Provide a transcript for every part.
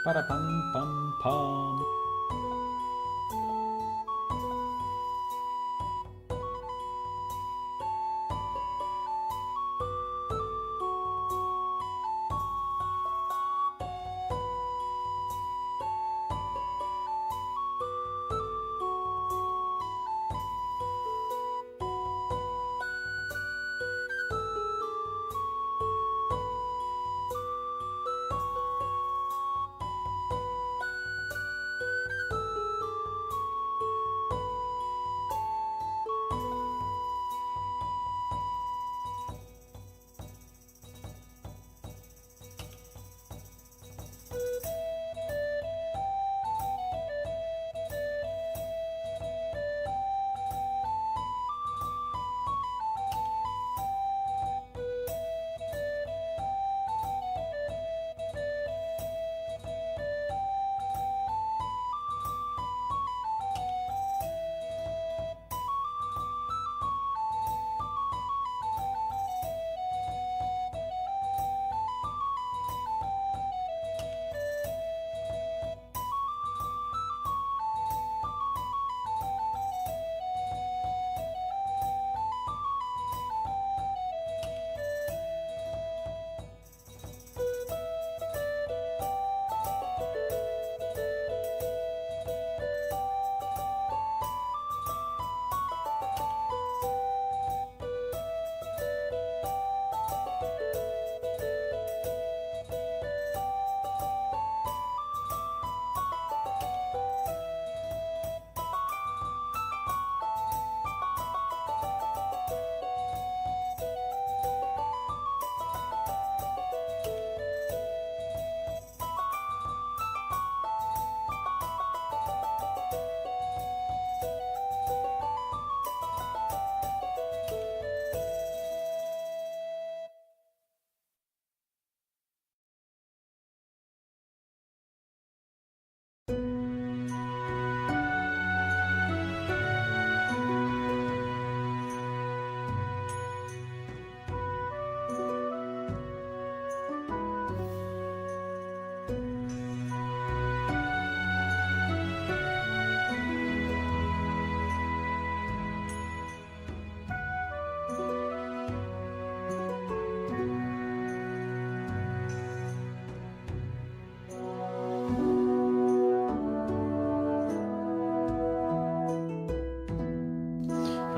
Para pam pam pam.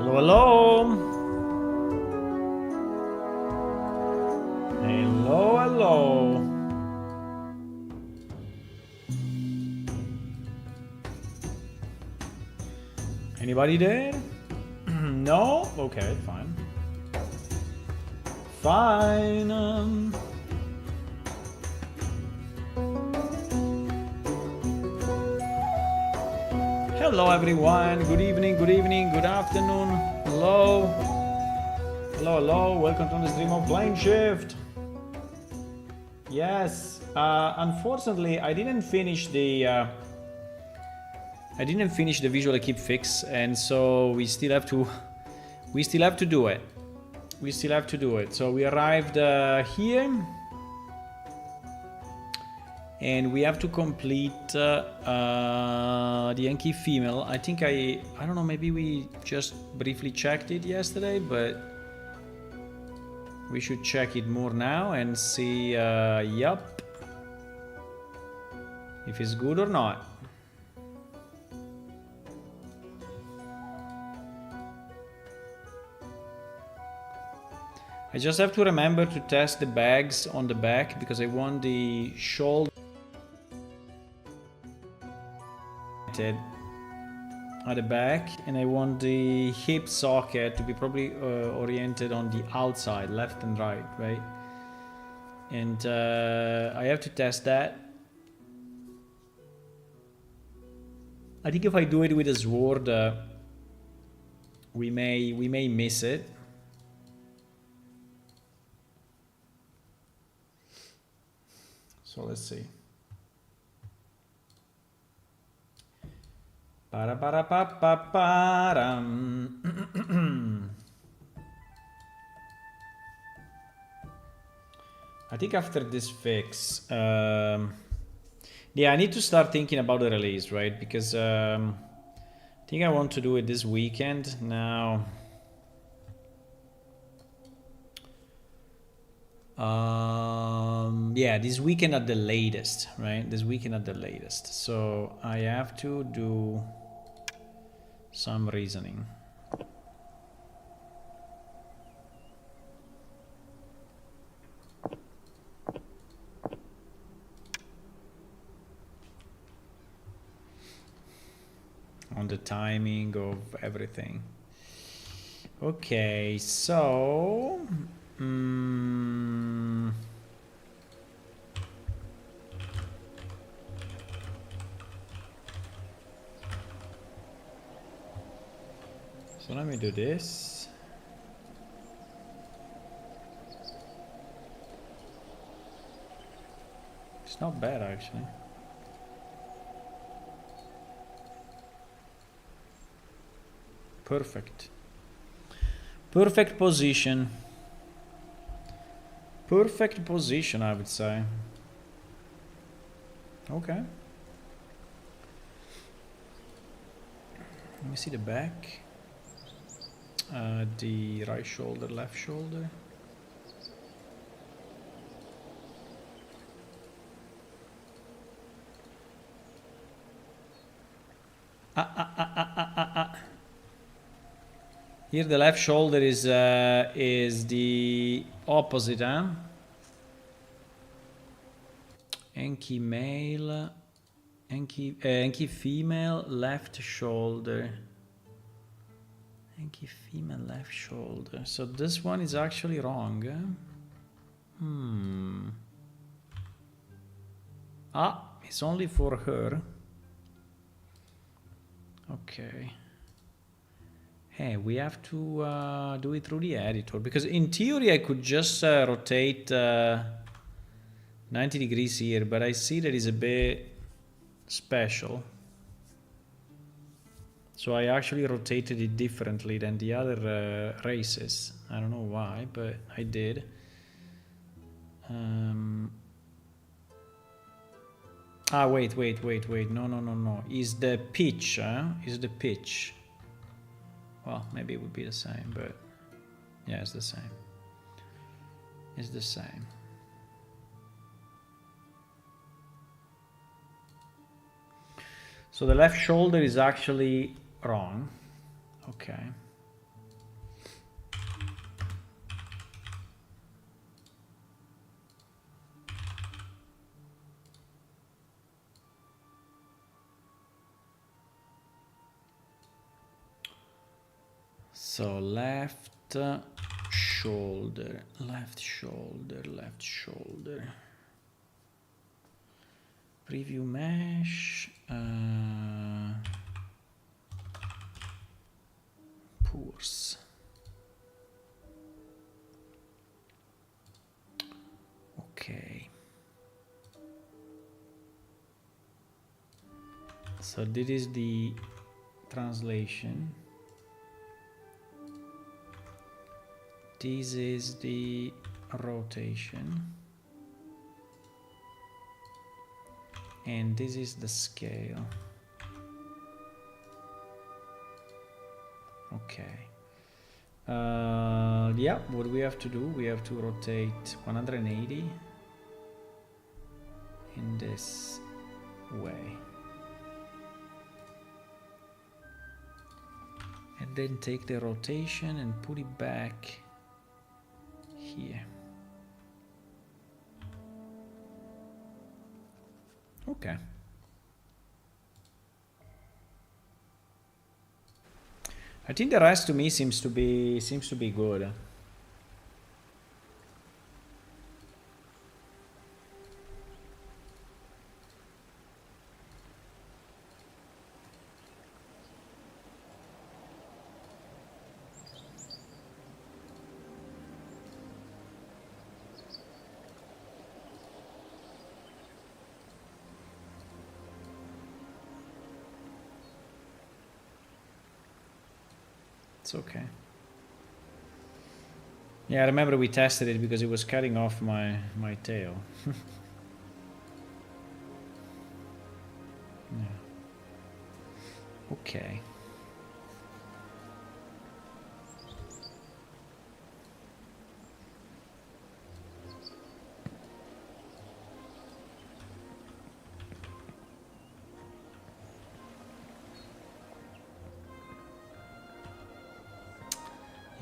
Hello, hello. Hello, hello. Anybody there? No? Okay, fine. Fine. Hello, everyone. Good evening, good afternoon. Hello. Hello, hello. Welcome to the stream of Plane Shift. Yes. Unfortunately, I didn't finish the visual equip fix, and so we still have to do it. So we arrived here, and we have to complete the Yankee female. I think I don't know, maybe we just briefly checked it yesterday, but we should check it more now and see yup, if it's good or not. I just have to remember to test the bags on the back, because I want the shoulder at the back, and I want the hip socket to be probably oriented on the outside, left and right, right? And I have to test that. I think if I do it with a sword, we may miss it. So let's see. I think after this fix, Yeah, I need to start thinking about the release, right? Because I think I want to do it this weekend now. Yeah, this weekend at the latest, right? This weekend at the latest. So I have to do some reasoning. On the timing of everything. Okay, so so let me do this. It's not bad actually. Perfect. Perfect position. Perfect position, I would say. Okay. Let me see the back. The right shoulder, left shoulder. Here the left shoulder is the opposite, huh? Enki male, Enki female, left shoulder. Enki female, left shoulder. So this one is actually wrong. It's only for her. Okay. Hey, we have to do it through the editor, because in theory I could just rotate 90 degrees here, but I see that is a bit special. So I actually rotated it differently than the other races. I don't know why, but I did. Wait. No. Is the pitch, Is the pitch. Well, maybe it would be the same, but yeah, it's the same. It's the same. So the left shoulder is actually wrong. Okay. So left shoulder, left shoulder, left shoulder. Preview mesh. Pores. Okay. So this is the translation. This is the rotation. And this is the scale. Okay. Yeah, what we have to do, we have to rotate 180 in this way. And then take the rotation and put it back here. Okay. I think the rest to me seems to be good. It's okay. Yeah, I remember we tested it because it was cutting off my tail. Yeah. Okay.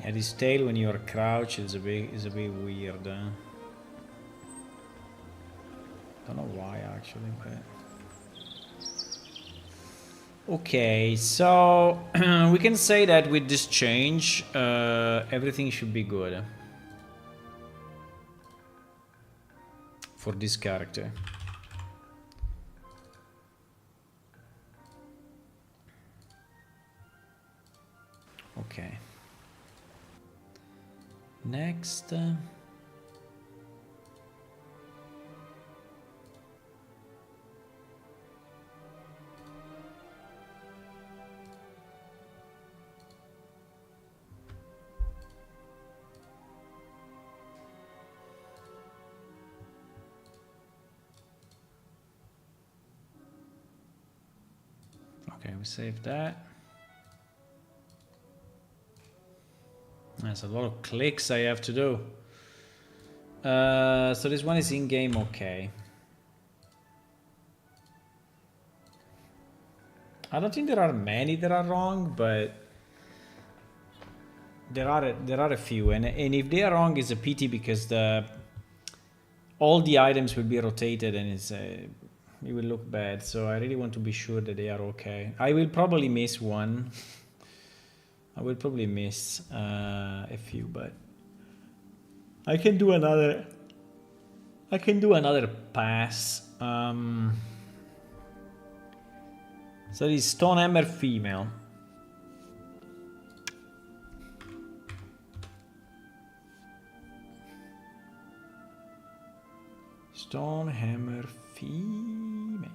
Yeah, this tail when you're crouched is a bit weird. Don't know why actually, but okay. So we can say that with this change, everything should be good for this character. Okay. Next. Okay, we save that. There's a lot of clicks I have to do. So this one is in-game, okay. I don't think there are many that are wrong, but there are a few, and if they are wrong, it's a pity because all the items will be rotated and it will look bad. So I really want to be sure that they are okay. I will probably miss one. I will probably miss a few, but I can do another. I can do another pass. So this Stonehammer female. Stonehammer female.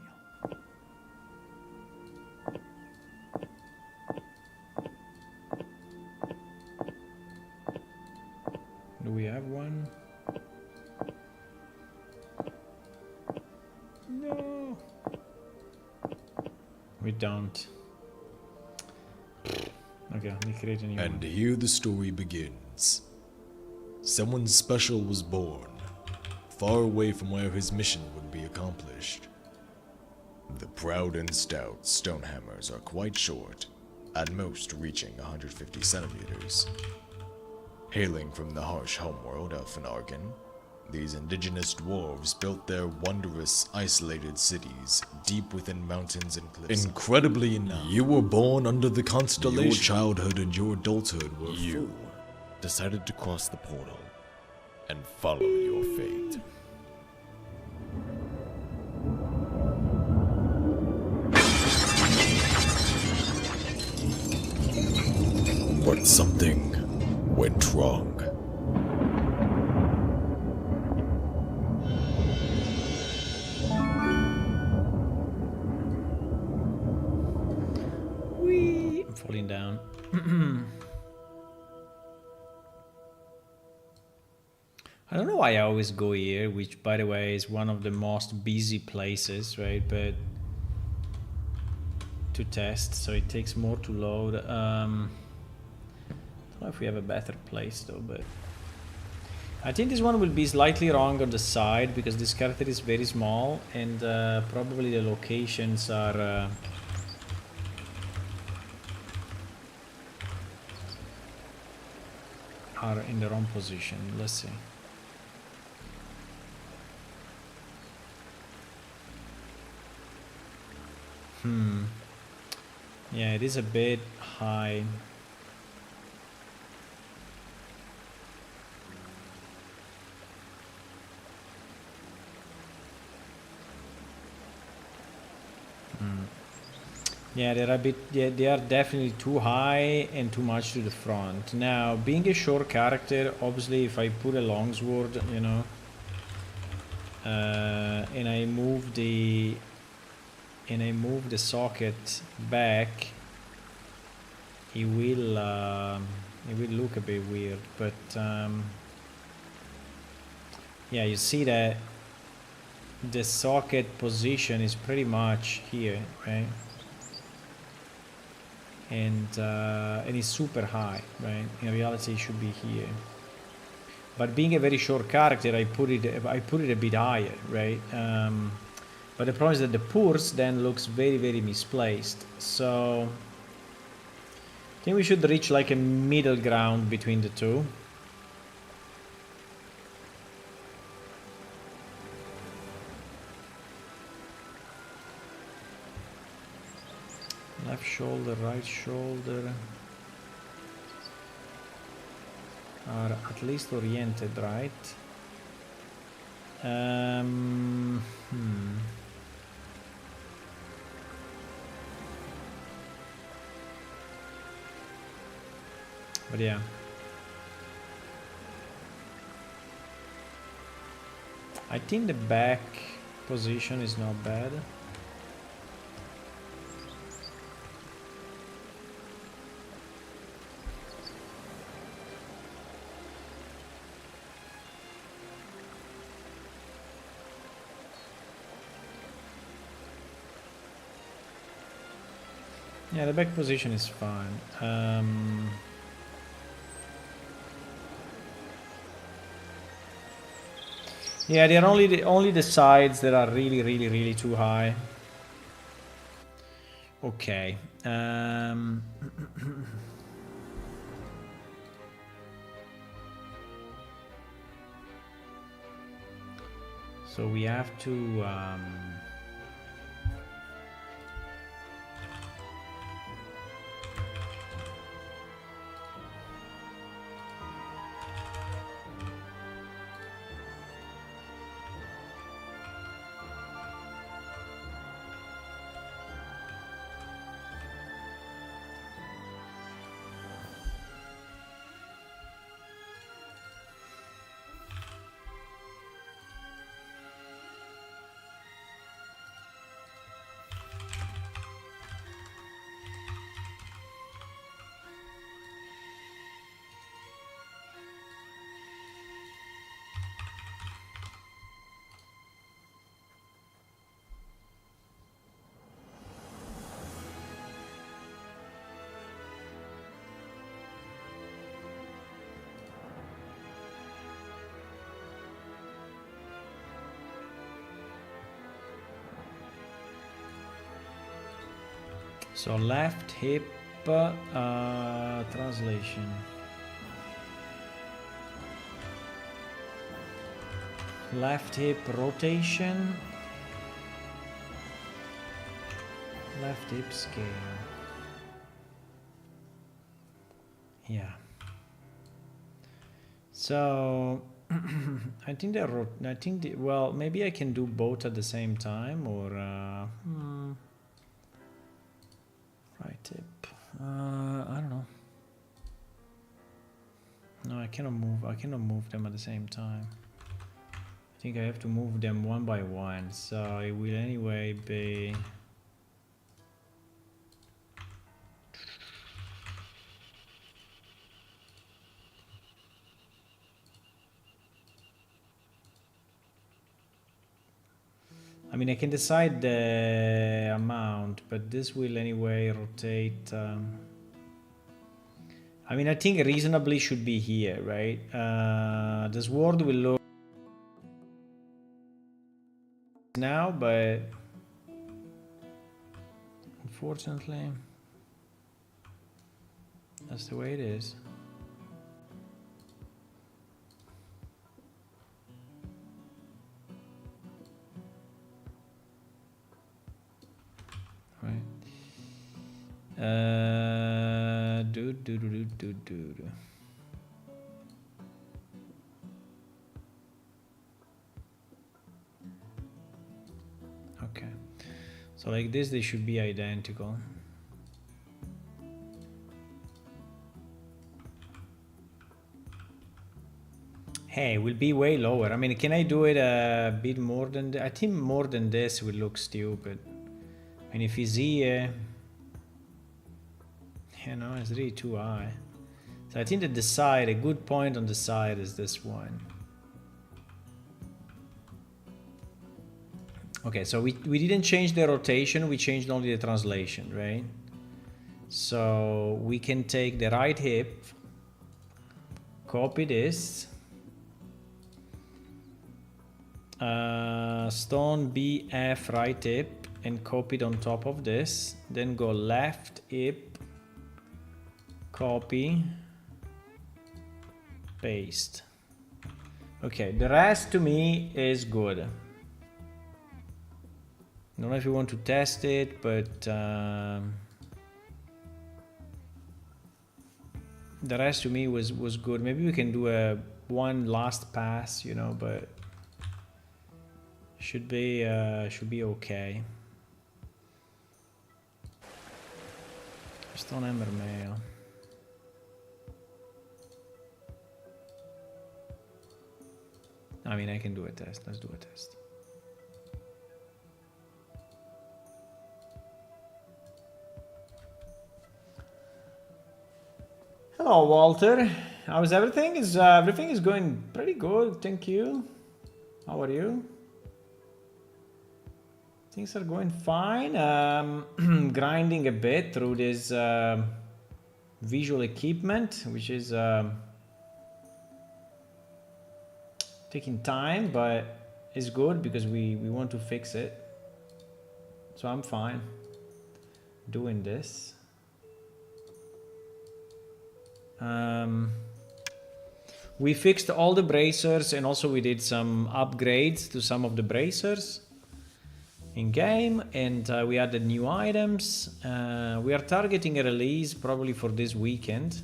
Do we have one? No. We don't. Okay, let me create a new one. And here the story begins. Someone special was born, far away from where his mission would be accomplished. The proud and stout Stonehammers are quite short, at most reaching 150 centimeters. Hailing from the harsh homeworld of Finargan, these indigenous dwarves built their wondrous, isolated cities deep within mountains and cliffs. Incredibly enough, you were born under the constellation. Your childhood and your adulthood were full. Decided to cross the portal and follow your fate. But something went wrong. Whee! I'm falling down. I don't know why I always go here, which by the way is one of the most busy places, right? But to test, so it takes more to load. I don't know if we have a better place though, but I think this one will be slightly wrong on the side because this character is very small and probably the locations are in the wrong position. Let's see. Yeah, it is a bit high. Yeah, they're a bit. Yeah, they are definitely too high and too much to the front. Now, being a short character, obviously, if I put a longsword, you know, and I move the socket back, it will look a bit weird. But yeah, you see that the socket position is pretty much here, right? And it's super high, right? In reality, it should be here. But being a very short character, I put it a bit higher, right? But the problem is that the purse then looks very, very misplaced. So I think we should reach like a middle ground between the two. Left shoulder, right shoulder are at least oriented, right? But yeah. I think the back position is not bad. Yeah, the back position is fine. Yeah, they're only the sides that are really too high. Okay. So we have to so left hip translation. Left hip rotation. Left hip scale. Yeah. So I think well, maybe I can do both at the same time, or right hip. I don't know. No, I cannot move them at the same time. I think I have to move them one by one, so it will anyway be I mean, I can decide the amount, but this will anyway rotate. I mean, I think reasonably should be here, right? The sword will look now, but unfortunately, that's the way it is. Right. Okay. So like this, they should be identical. Hey, it will be way lower. I mean, can I do it a bit more than I think more than this will look stupid. I mean, if he's here, you know, it's really too high. So I think that the side, a good point on the side is this one. Okay, so we didn't change the rotation, we changed only the translation, right? So we can take the right hip, copy this, stone BF right hip, and copy it on top of this. Then go left hip, copy, paste. Okay, the rest to me is good. I don't know if you want to test it, but the rest to me was good. Maybe we can do a one last pass, you know, but should be okay. Stone hammer mail. I mean, I can do a test. Let's do a test. Hello, Walter. How's everything? Everything is going pretty good, thank you. How are you? Things are going fine. Grinding a bit through this visual equipment, which is taking time, but it's good because we want to fix it. So I'm fine doing this. We fixed all the bracers, and also we did some upgrades to some of the bracers in game, and we added new items. We are targeting a release probably for this weekend.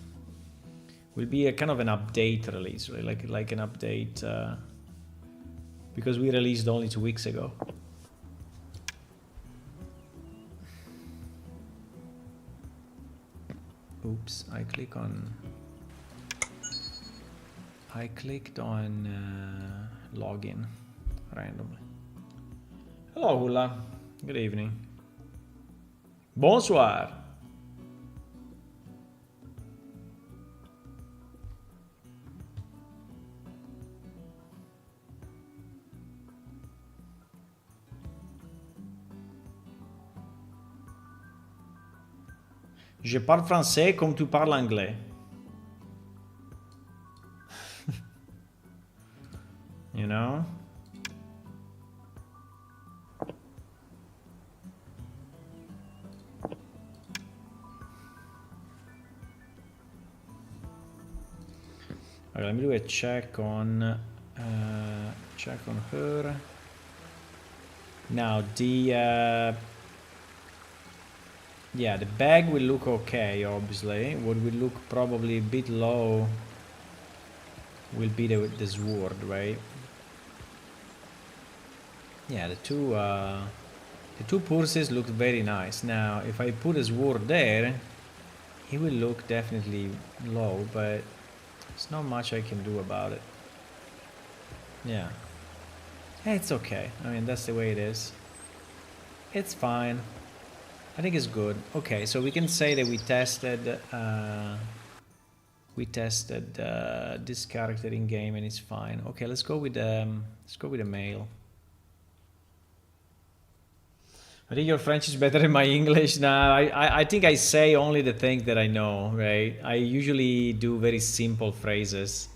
Will be a kind of an update release, right? like an update because we released only 2 weeks ago. Oops, I clicked on login randomly. Hello, Hula. Good evening. Bonsoir. Je parle français comme tu parles anglais. You know? Okay, let me do a check on her. Now the yeah, the bag will look okay, obviously. What will look probably a bit low will be the sword, right? Yeah, the two purses look very nice. Now, if I put a sword there, it will look definitely low, but there's not much I can do about it. Yeah. It's okay. I mean, that's the way it is. It's fine. I think it's good. Okay, so we can say that we tested this character in game and it's fine. Okay, let's go with the male. I think your French is better than my English. Now, I think I say only the things that I know, right? I usually do very simple phrases.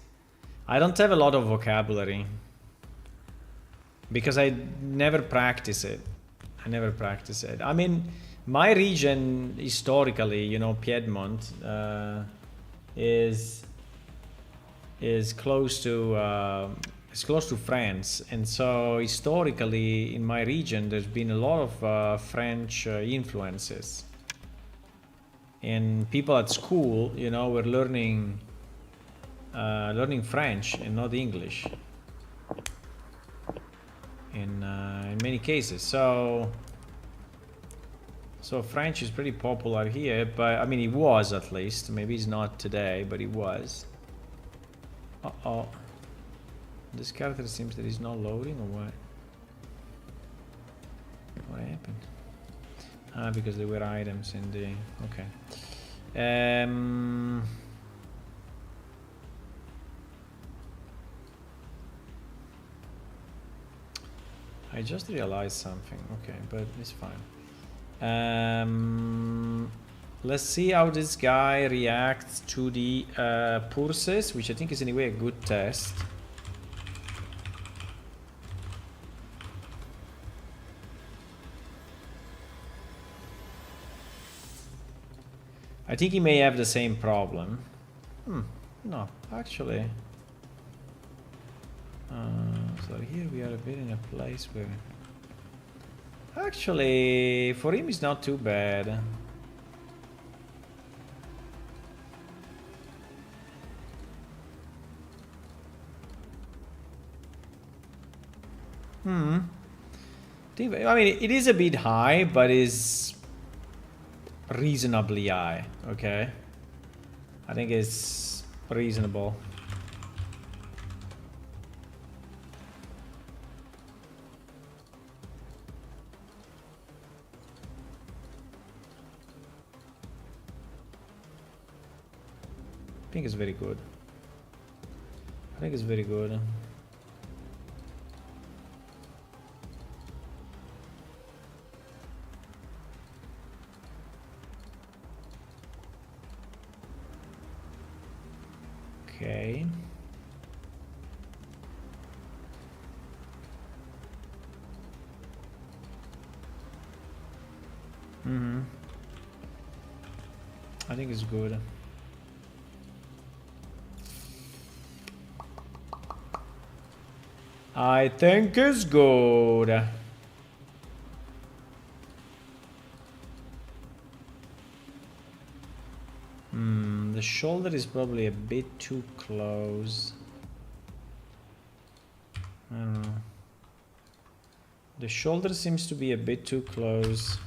I don't have a lot of vocabulary because I never practice it. I mean, my region historically, you know, Piedmont, is close to France, and so historically in my region there's been a lot of French influences, and people at school, you know, were learning French and not English in many cases. So French is pretty popular here, but I mean, it was at least. Maybe it's not today, but it was. Uh-oh. This character seems that he's not loading, or what? What happened? Ah, because there were items in the... Okay. I just realized something. Okay, but it's fine. Let's see how this guy reacts to the pulses, which I think is anyway a good test. I think he may have the same problem. No, actually. So here we are a bit in a place where... Actually, for him it's not too bad. I mean, it is a bit high, but is reasonably high, okay? I think it's reasonable. I think it's very good. I think it's very good. Okay. I think it's good. I think it's good. The shoulder is probably a bit too close. I don't know. The shoulder seems to be a bit too close.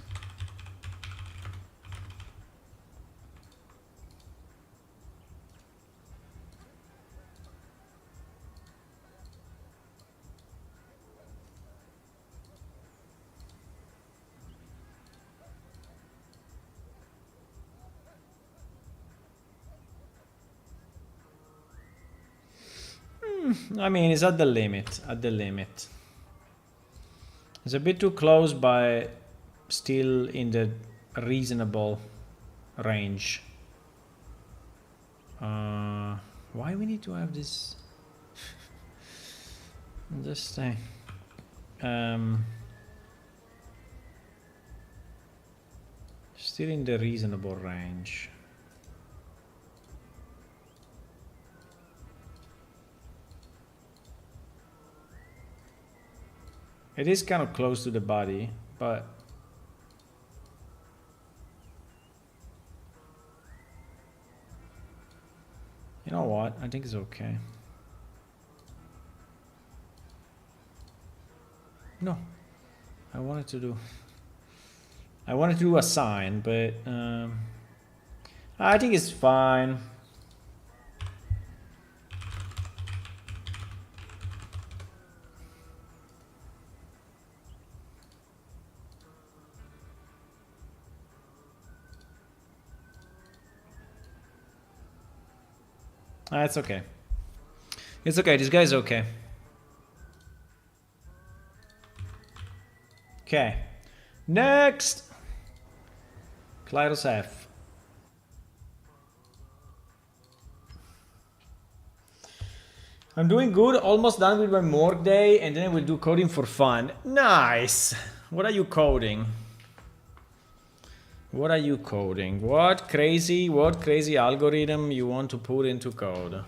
I mean, it's at the limit. At the limit. It's a bit too close, but still in the reasonable range. Why we need to have this? This thing. Still in the reasonable range. It is kind of close to the body, but you know what? I think it's okay. No, I wanted to do a sign, but I think it's fine. It's okay. It's okay. This guy's okay. Okay. Next. Klyros F. I'm doing good. Almost done with my morgue day, and then I will do coding for fun. Nice. What are you coding? What are you coding? What crazy algorithm you want to put into code?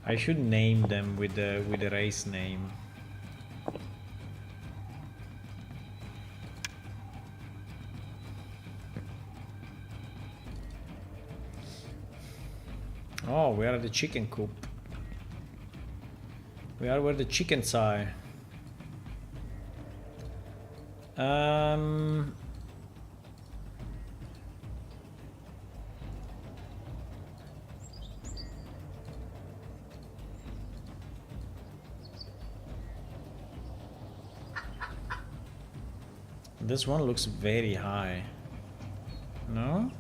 I should name them with the race name. Oh, we are at the chicken coop. We are where the chickens are. This one looks very high. No?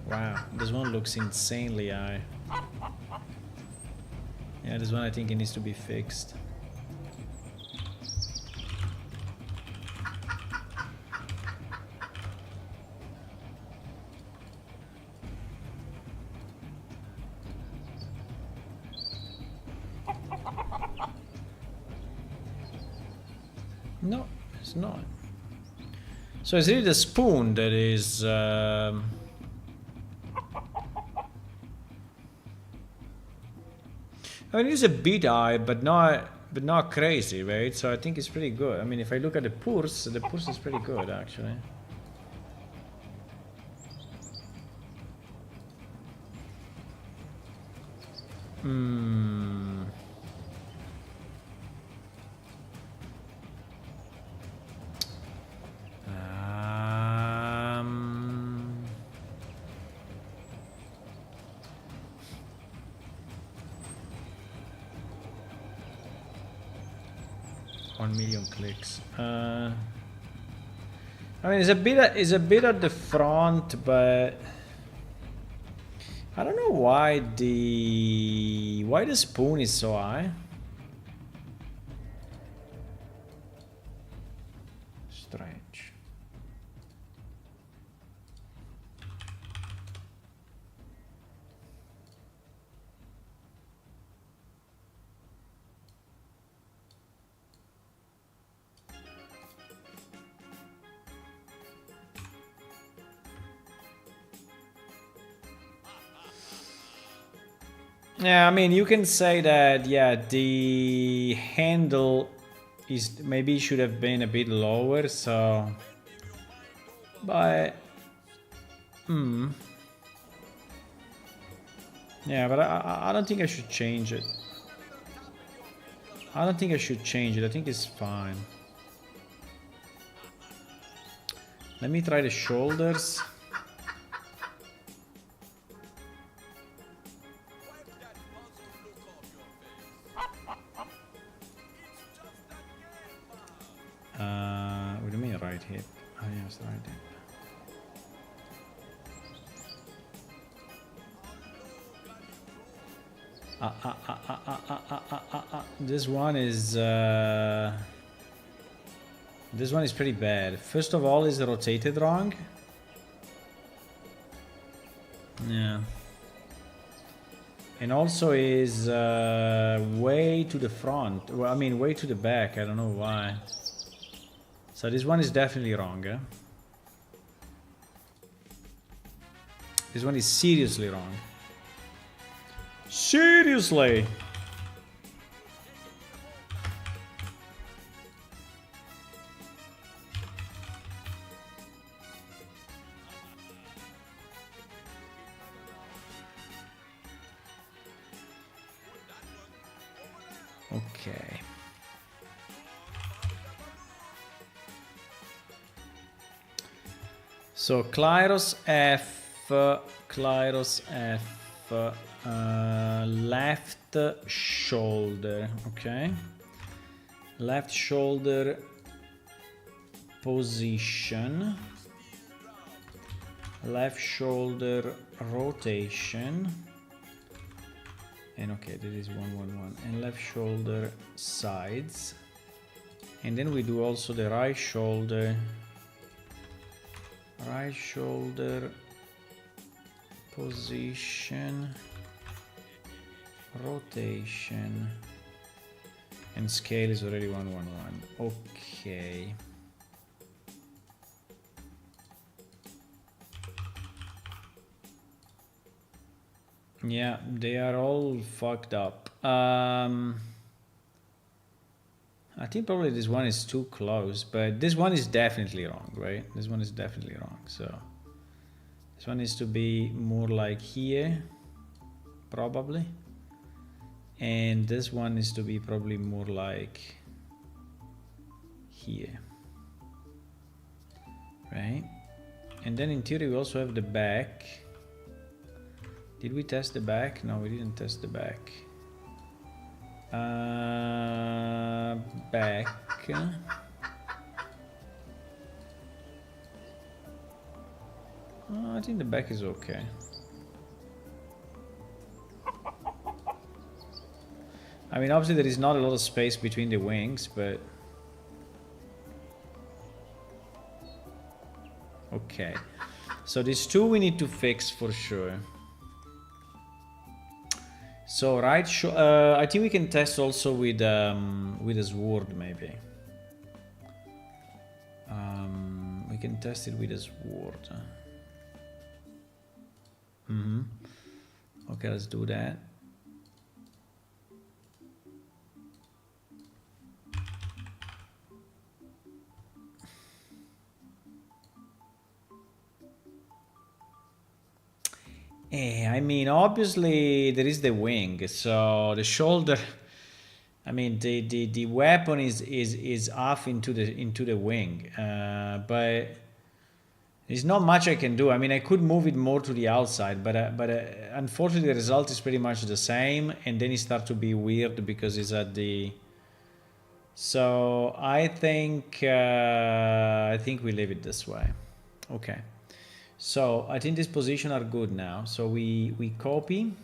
Wow, this one looks insanely high. Yeah, this one I think it needs to be fixed. No, it's not. So it's really the spoon that is... I mean, it's a bit high, but not crazy, right? So I think it's pretty good. I mean, if I look at the pulse is pretty good, actually. Hmm. Um. 1 million clicks. I mean, it's a bit at the front, but I don't know why the spoon is so high. Strange. Yeah, I mean, you can say that, yeah, the handle is maybe should have been a bit lower, so... But... Yeah, but I don't think I should change it. I don't think I should change it. I think it's fine. Let me try the shoulders. What do you mean right hip? Oh yes, right hip. This one is pretty bad. First of all, is rotated wrong. Yeah. And also is way to the front. Well, I mean, way to the back. I don't know why. So this one is definitely wrong. Eh? This one is seriously wrong. Seriously. Okay. So Klyros F, left shoulder, okay. Left shoulder position, left shoulder rotation, and okay, this is 111, and left shoulder sides, and then we do also the right shoulder position, rotation, and scale is already 111. Okay. Yeah, they are all fucked up. I think probably this one is too close, but this one is definitely wrong, right? This one is definitely wrong, so this one needs to be more like here, probably. And this one needs to be probably more like here, right? And then in theory we also have the back. Did we test the back? No, we didn't test the back. Back. I think the back is okay. I mean, obviously there is not a lot of space between the wings, but... Okay. So these two we need to fix for sure. So right, I think we can test also with a sword maybe. We can test it with a sword. Okay, let's do that. I mean, obviously there is the wing, so the shoulder. I mean, the weapon is off into the wing, but there's not much I can do. I mean, I could move it more to the outside, but unfortunately the result is pretty much the same, and then it starts to be weird because it's at the. So I think we leave it this way. Okay. So I think these positions are good now. So we copy.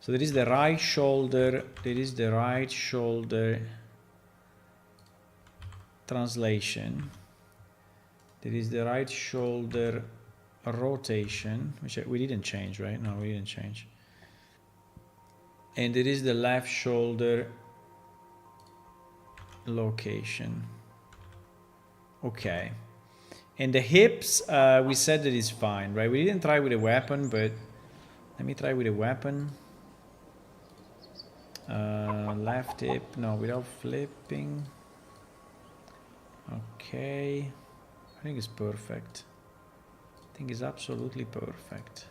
So there is the right shoulder. There is the right shoulder translation. There is the right shoulder rotation, which we didn't change, right? No, we didn't change. And there is the left shoulder location. Okay. And the hips, we said that is fine, right? We didn't try with a weapon, but let me try with a weapon. Left hip, no, without flipping. Okay. I think it's perfect. I think it's absolutely perfect.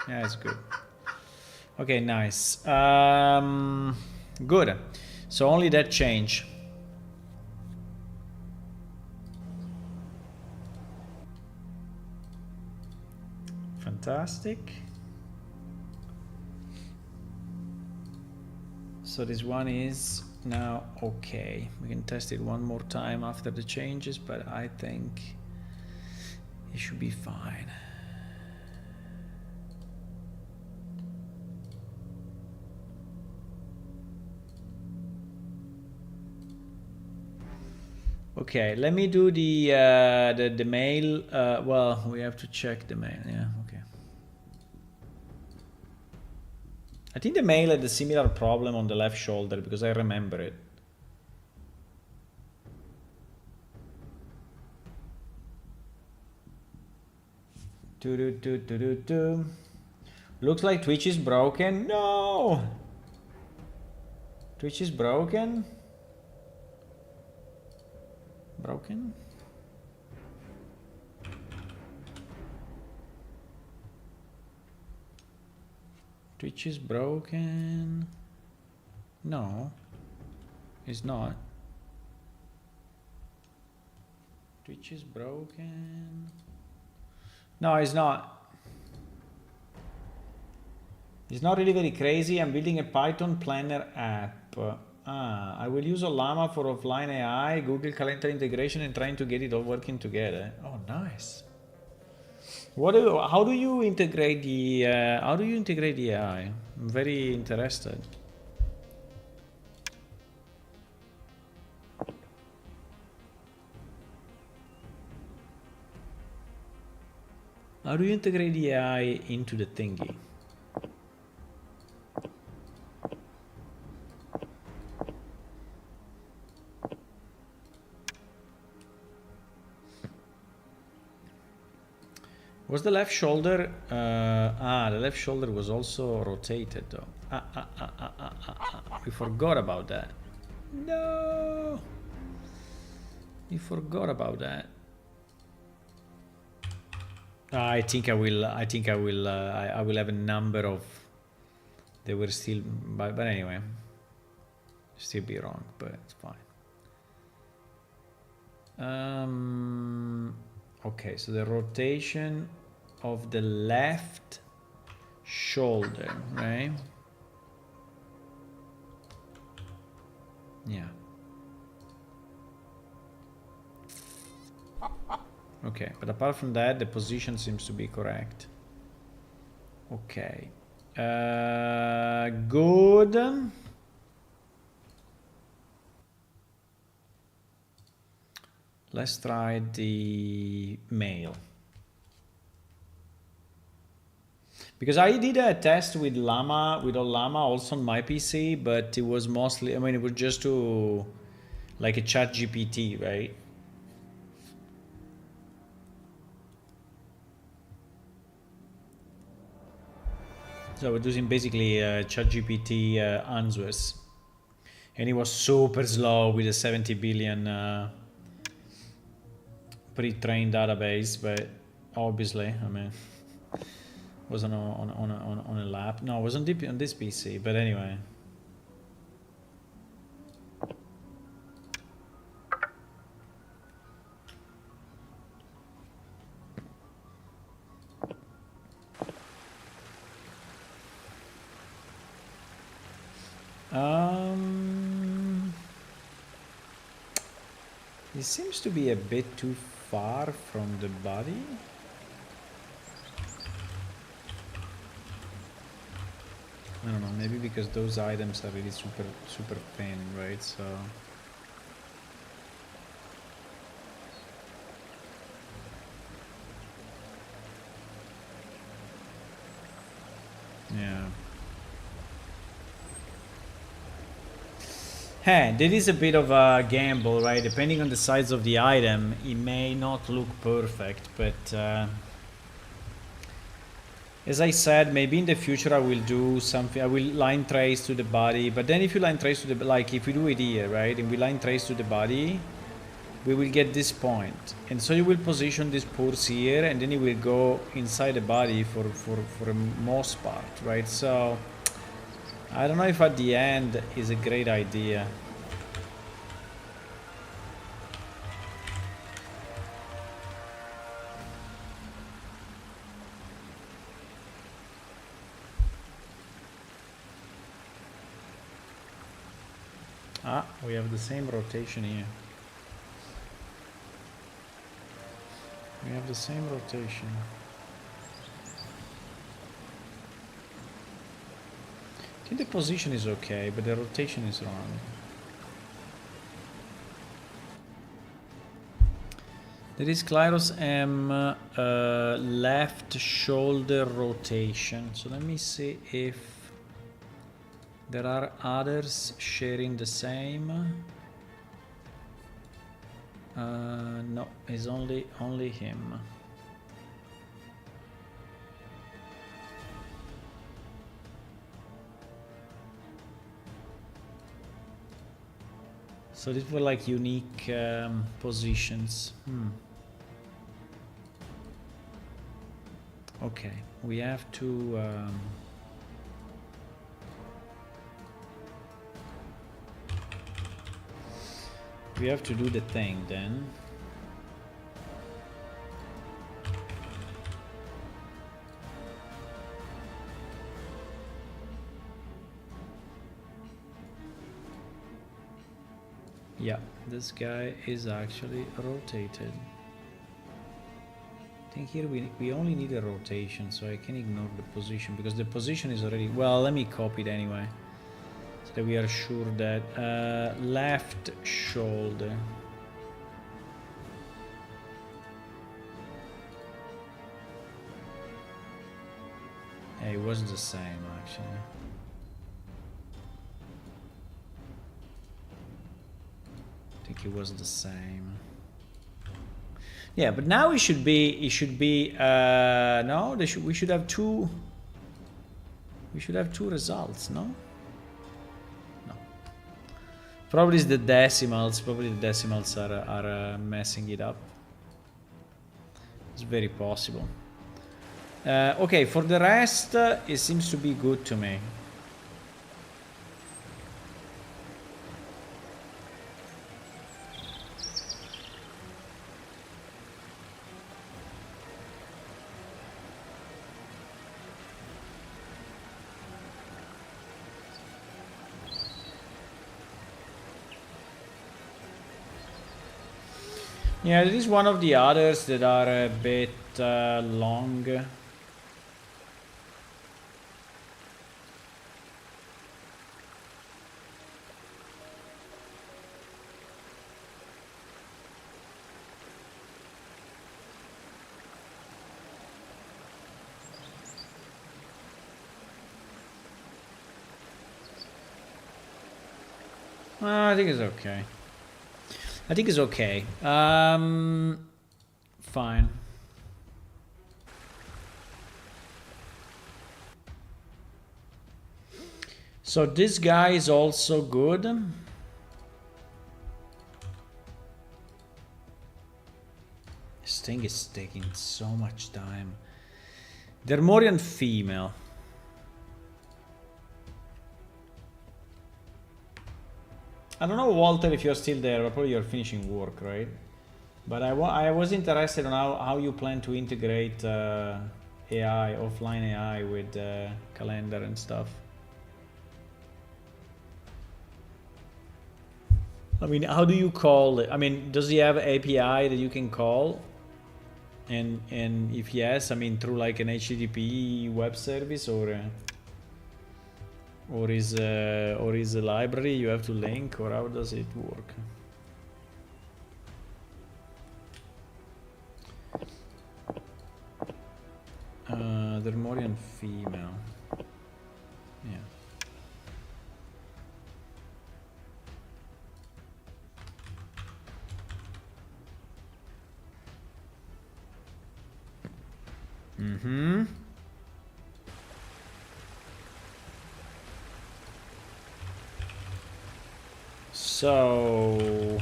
Yeah, it's good. Okay, nice. Good. So only that change. Fantastic. So this one is now okay. We can test it one more time after the changes, but I think it should be fine. Okay, let me do the mail. Well, we have to check the mail. Yeah, okay. I think the mail had a similar problem on the left shoulder because I remember it. Looks like Twitch is broken. No! Twitch is broken? Broken? Twitch is broken. No, it's not. Twitch is broken. No, it's not. It's not really very crazy. I'm building a Python planner app. I will use Ollama for offline AI, Google Calendar integration, and trying to get it all working together. Oh, nice. How do you integrate the AI? I'm very interested. How do you integrate the AI into the thingy? Was the left shoulder? The left shoulder was also rotated though. We forgot about that. No, we forgot about that. I think I will have a number of. They were still, but anyway, still be wrong, but it's fine. Okay, so the rotation of the left shoulder, right? Yeah. Okay, but apart from that, the position seems to be correct. Okay. Good. Let's try the male. Because I did a test with Llama, with Ollama also on my PC, but it was mostly, I mean, it was just to, like a chat GPT, right? So we're using basically ChatGPT answers, and it was super slow with a 70 billion pre-trained database. But obviously, I mean, was on a lap. No, it was on this PC. But anyway. It seems to be a bit too far from the body. I don't know, maybe because those items are really super thin, right? So yeah. Hey, there is a bit of a gamble, right? Depending on the size of the item, it may not look perfect, but as I said, maybe in the future I will do something. I will line trace to the body, but then if you line trace to the, like if we do it here, right, and we line trace to the body, we will get this point, and so you will position this pulse here, and then it will go inside the body for the most part, right? So I don't know if at the end is a great idea. Ah, we have the same rotation here. We have the same rotation. I think the position is okay, but the rotation is wrong. There is Klyros M left shoulder rotation. So let me see if there are others sharing the same. No, it's only him. So these were like unique positions. Okay, we have to do the thing then. Yeah, this guy is actually rotated. I think here we only need a rotation, so I can ignore the position, because the position is already... Well, let me copy it anyway, so that we are sure that... left shoulder. Yeah, it was the same, actually. I think it was the same. Yeah, but now it should be no, we should have two results, no? No. Probably it's the decimals, are messing it up. It's very possible. Okay, for the rest, it seems to be good to me. Yeah, it is one of the others that are a bit long. I think it's okay. I think it's okay. Fine. So this guy is also good. This thing is taking so much time. Dermorian female. I don't know, Walter, if you're still there, but probably you're finishing work, right? But I was interested in how you plan to integrate AI, offline AI with calendar and stuff. I mean, how do you call it? I mean, does he have an API that you can call? And if yes, I mean, through like an HTTP web service or is a library you have to link, or how does it work? Dermorian female. Yeah. Mm-hmm. So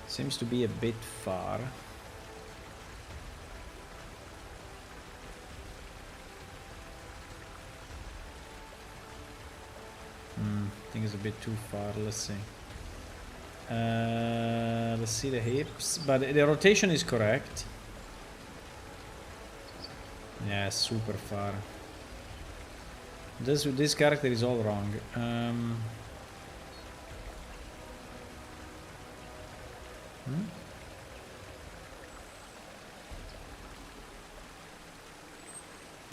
seems to be a bit far. I think it's a bit too far. Let's see. Let's see the hips, but the rotation is correct. Yeah, super far. This character is all wrong.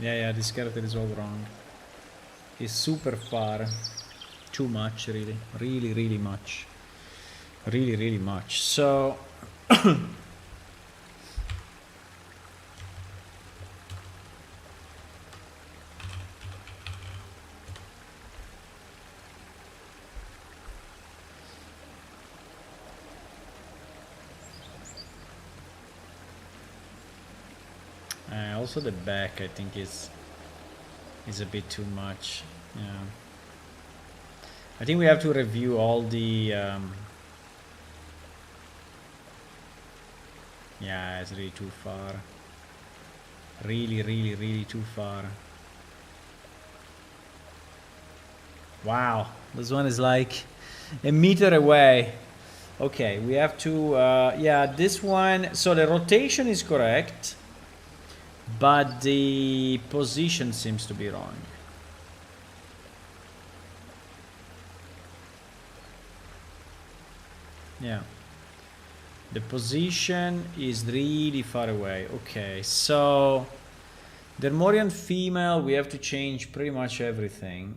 Yeah, this character is all wrong. He's super far. Too much, really. Really much. Really much. So also the back, I think, is a bit too much. Yeah. I think we have to review all the yeah, it's really too far. Really too far. Wow, this one is like a meter away. Okay, we have to yeah, this one, so the rotation is correct, but the position seems to be wrong. Yeah, the position is really far away. Okay, so Dermorian female, we have to change pretty much everything.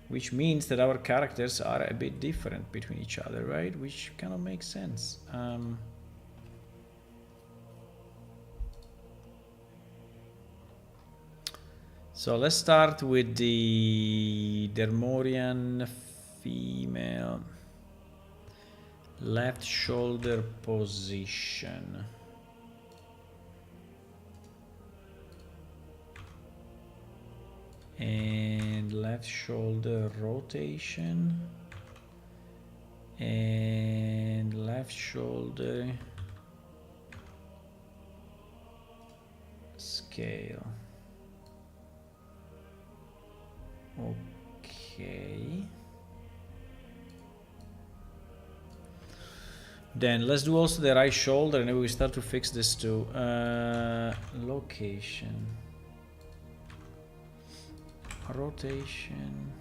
Which means that our characters are a bit different between each other, right? Which kind of makes sense. So let's start with the Dermorian female. Left shoulder position. And left shoulder rotation. And left shoulder scale. Okay. Then let's do also the right shoulder, and then we start to fix this too. Location, rotation,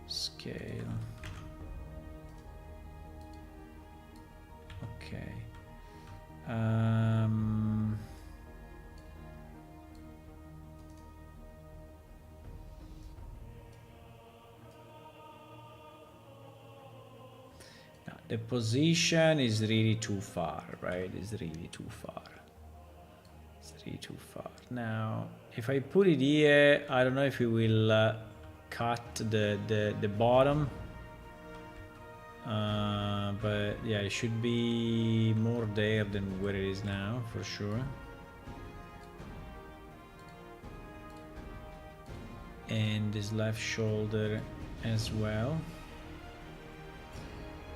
scale. Okay. The position is really too far, right? It's really too far. It's really too far. Now, if I put it here, I don't know if it will cut the bottom. But yeah, it should be more there than where it is now, for sure. And this left shoulder as well.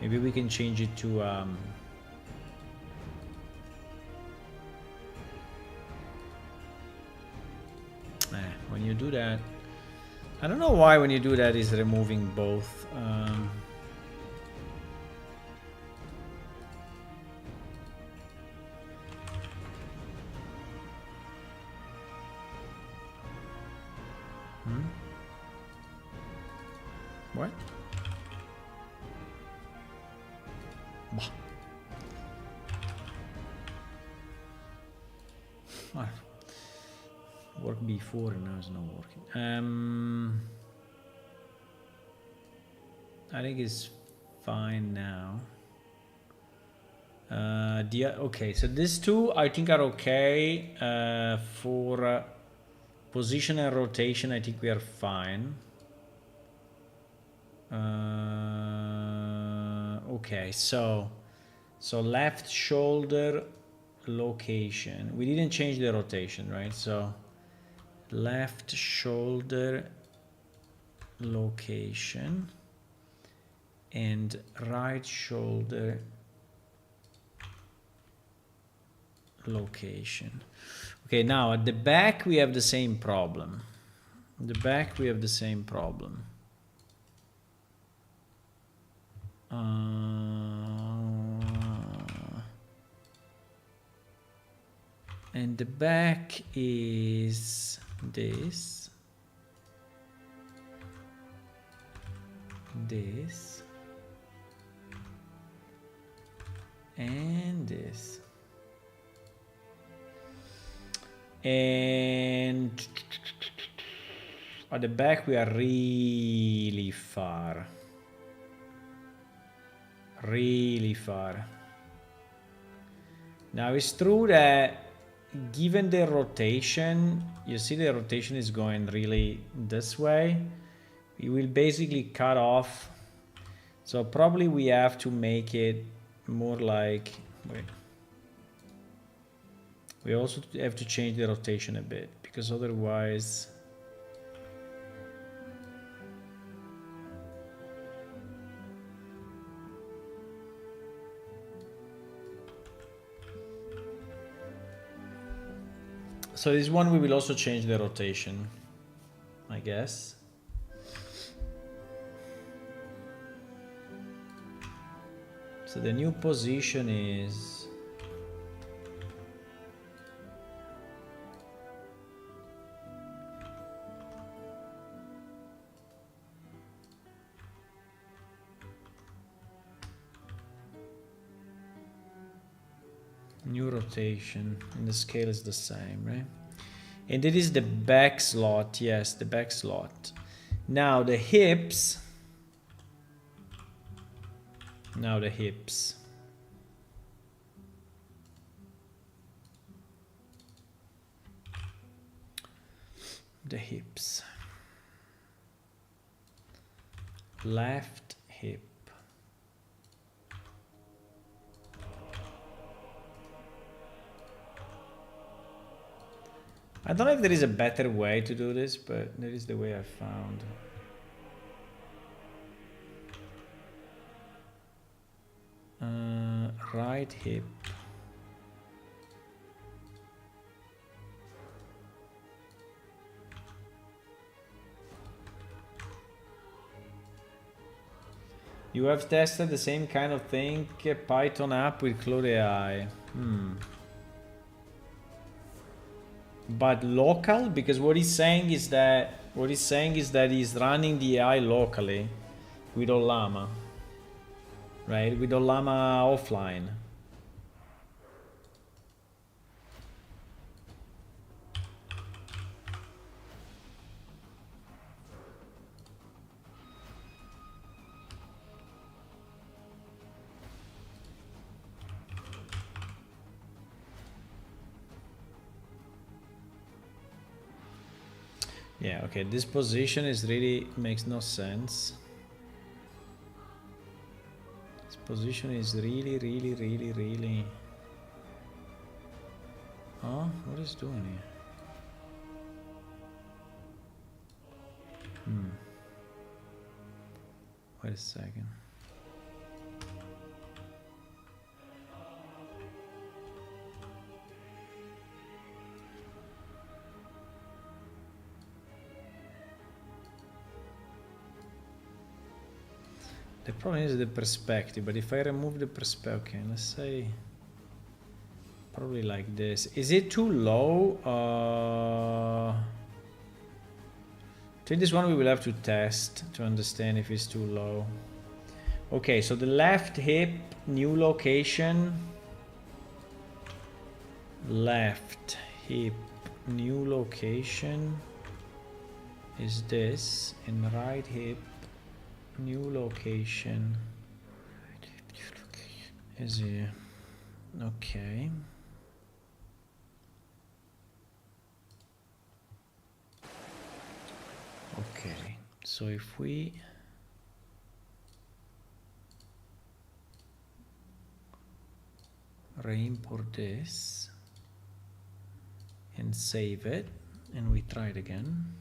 Maybe we can change it to when you do that, I don't know why when you do that is removing both. What? Worked before and now it's not working. I think it's fine now. Okay, so these two I think are okay. For position and rotation, I think we are fine. Okay, so left shoulder location. We didn't change the rotation, right? So left shoulder location and right shoulder location. Okay, now at the back we have the same problem. At the back we have the same problem. And the back is this, and this. And at the back we are really far. Really far. Now it's true that given the rotation, you see the rotation is going really this way. We will basically cut off. So probably we have to make it more like, wait. We also have to change the rotation a bit because otherwise so this one we will also change the rotation, I guess. So the new position is new rotation, and the scale is the same, right? And it is the back slot, yes, the back slot. Now the hips. Now the hips. The hips. Left hip. I don't know if there is a better way to do this, but that is the way I found. Right hip. You have tested the same kind of thing, Python app with Claude AI. But local, because what he's saying is that he's running the AI locally with Ollama, right? With Ollama offline. Yeah, okay, this position is really makes no sense. This position is really... Oh, what is doing here? Wait a second. The problem is the perspective, but if I remove the perspective, okay, let's say probably like this. Is it too low? To this one we will have to test to understand if it's too low. Okay, so the left hip, new location. Left hip, new location is this, and right hip, new location is here. Okay. Okay, so if we re-import this and save it, and we try it again.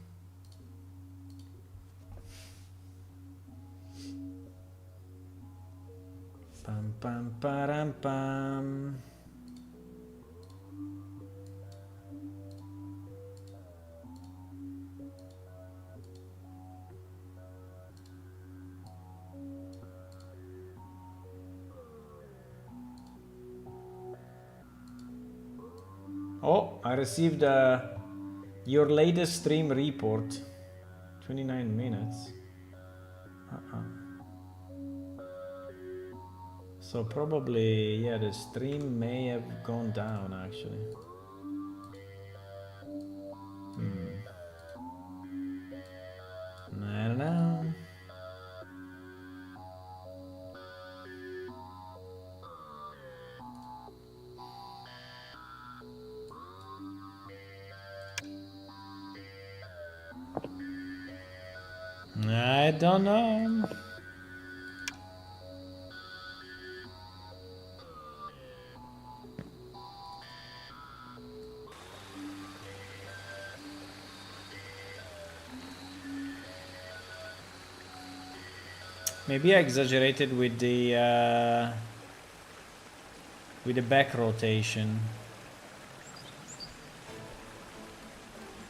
Pam pam param pam. Oh, I received your latest stream report. 29 minutes. So probably, yeah, the stream may have gone down actually. I don't know. I don't know. Maybe I exaggerated with the back rotation.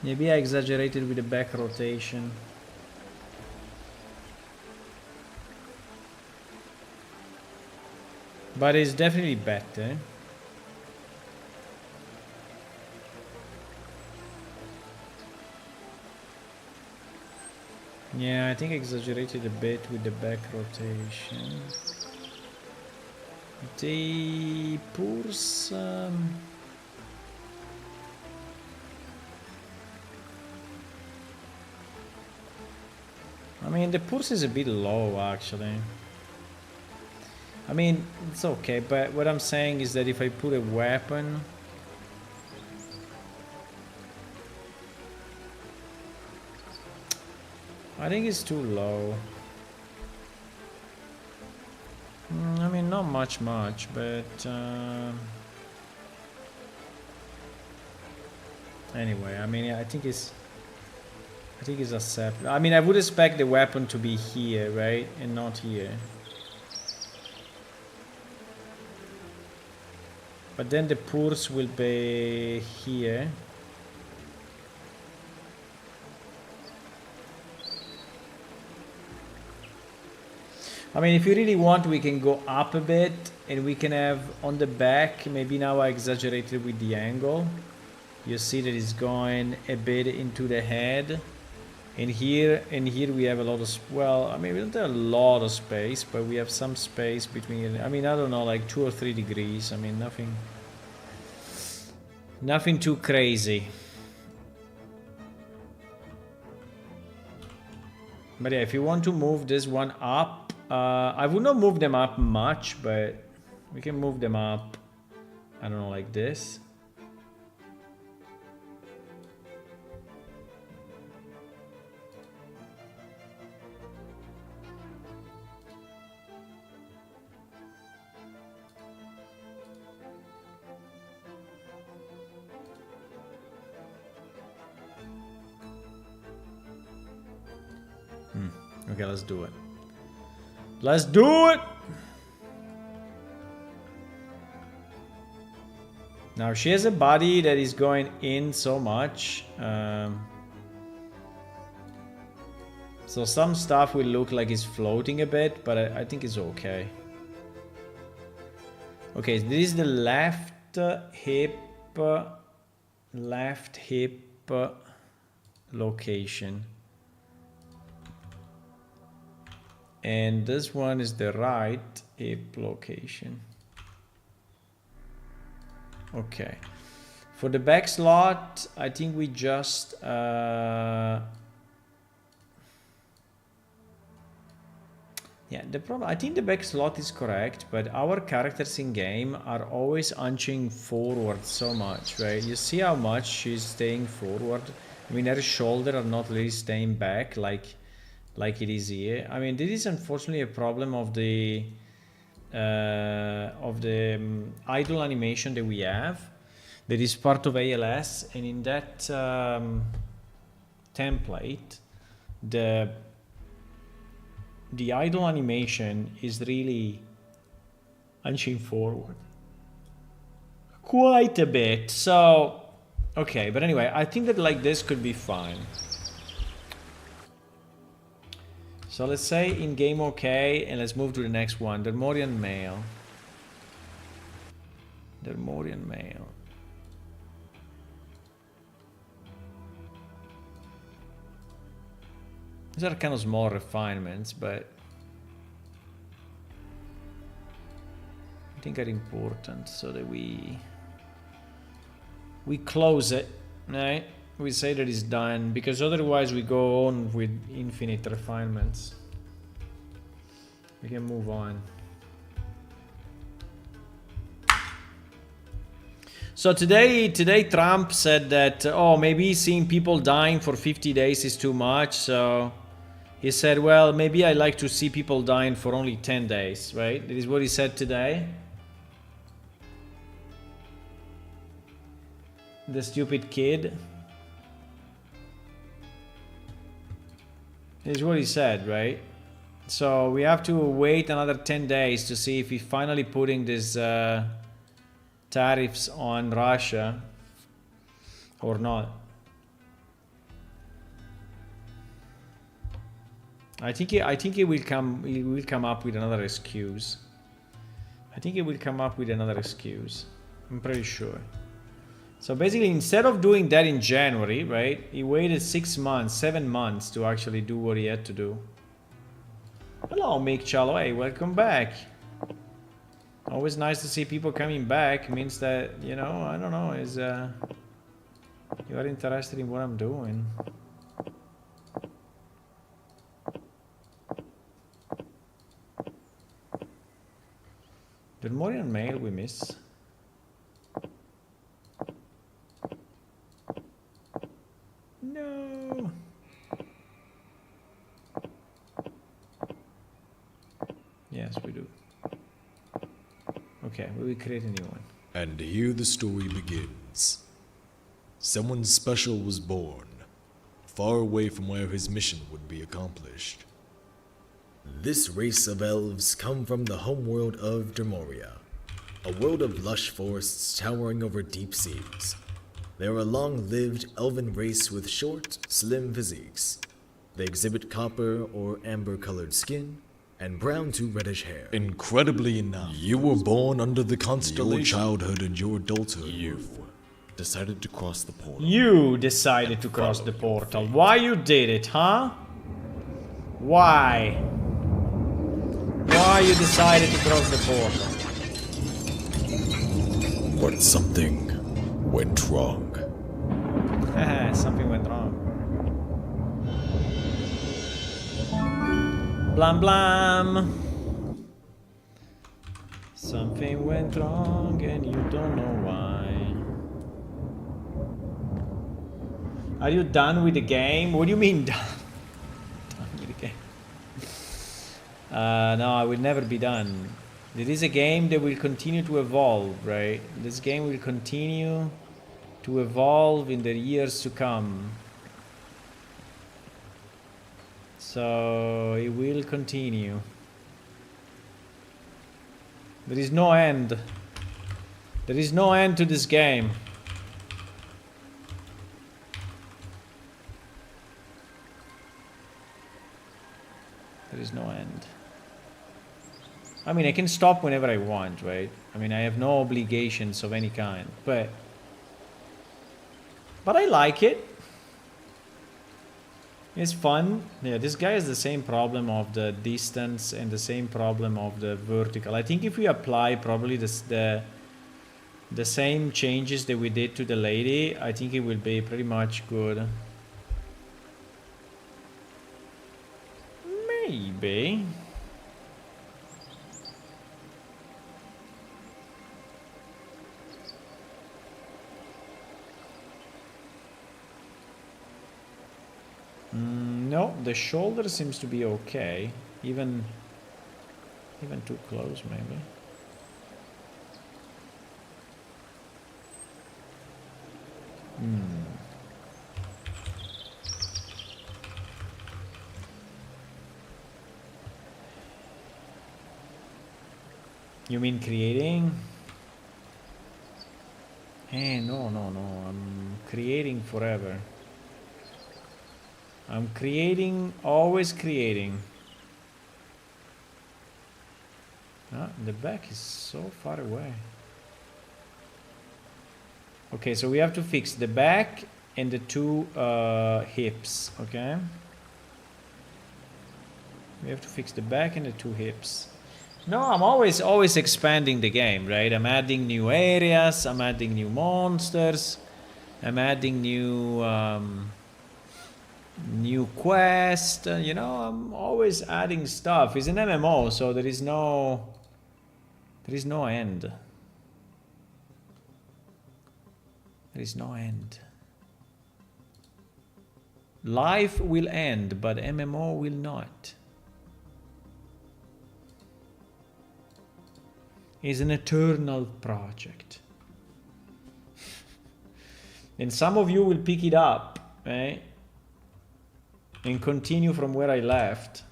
Maybe I exaggerated with the back rotation. But it's definitely better. Yeah, I think I exaggerated a bit with the back rotation. The pulse... I mean, the pulse is a bit low, actually. I mean, it's okay, but what I'm saying is that if I put a weapon... I think it's too low. I mean, not much, but... Anyway, I mean, I think it's acceptable. I mean, I would expect the weapon to be here, right? And not here. But then the pulse will be here. I mean, if you really want, we can go up a bit and we can have on the back, maybe now I exaggerated with the angle. You see that it's going a bit into the head. And here we have a lot of, well, I mean, we don't have a lot of space, but we have some space between, I mean, I don't know, like 2 or 3 degrees. I mean, nothing too crazy. But yeah, if you want to move this one up, I would not move them up much, but we can move them up, I don't know, like this. Okay, let's do it. Let's do it! Now, she has a body that is going in so much. So some stuff will look like it's floating a bit, but I think it's okay. Okay, this is the left hip location. And this one is the right hip location. Okay. For the back slot, I think we just... yeah, the problem... I think the back slot is correct, but our characters in game are always hunching forward so much, right? You see how much she's staying forward? I mean, her shoulder are not really staying back like it is here. I mean, this is unfortunately a problem of the idle animation that we have. That is part of ALS, and in that template, the idle animation is really hunching forward quite a bit. So, okay, but anyway, I think that like this could be fine. So let's say in game okay, and let's move to the next one. Dermorian male. Dermorian male. These are kind of small refinements, but I think are important so that we close it, right? We say that it's done, because otherwise we go on with infinite refinements. We can move on. So today Trump said that, oh, maybe seeing people dying for 50 days is too much. So he said, well, maybe I like to see people dying for only 10 days, right? That is what he said today. The stupid kid. Is what he said, right? So we have to wait another 10 days to see if he's finally putting these tariffs on Russia or not. I think he will come up with another excuse. I think he will come up with another excuse. I'm pretty sure. So basically, instead of doing that in January, right, he waited 6 months, 7 months to actually do what he had to do. Hello, Mick Chalway, welcome back. Always nice to see people coming back. Means that, you know, I don't know, is you are interested in what I'm doing. Dermorian male we miss. No. Yes, we do. Okay, we will create a new one. And here the story begins. Someone special was born, far away from where his mission would be accomplished. This race of elves come from the homeworld of Dermoria, a world of lush forests towering over deep seas. They are a long-lived elven race with short, slim physiques. They exhibit copper or amber-colored skin, and brown to reddish hair. Incredibly enough, you were born under the constellation. Your childhood and your adulthood. You decided to cross the portal. You decided to cross the portal. Why you did it, huh? Why? Why you decided to cross the portal? But something went wrong. Something went wrong. Blam blam. Something went wrong and you don't know why. Are you done with the game? What do you mean done? Done with the game? No, I will never be done. It is a game that will continue to evolve, right? This game will continue to evolve in the years to come. So it will continue. There is no end. There is no end to this game. There is no end. I mean, I can stop whenever I want, right? I mean, I have no obligations of any kind, but I like it. It's fun. Yeah, this guy has the same problem of the distance and the same problem of the vertical. I think if we apply probably the same changes that we did to the lady, I think it will be pretty much good. Maybe. No, the shoulder seems to be okay. Even too close, maybe. You mean creating? No. I'm creating forever. I'm creating, always creating. Ah, the back is so far away. Okay, so we have to fix the back and the two hips, okay? We have to fix the back and the two hips. No, I'm always expanding the game, right? I'm adding new areas, I'm adding new monsters, I'm adding new new quest, you know, I'm always adding stuff. It's an MMO, so there is no end. There is no end. Life will end, but MMO will not. It's an eternal project. And some of you will pick it up, right? And continue from where I left.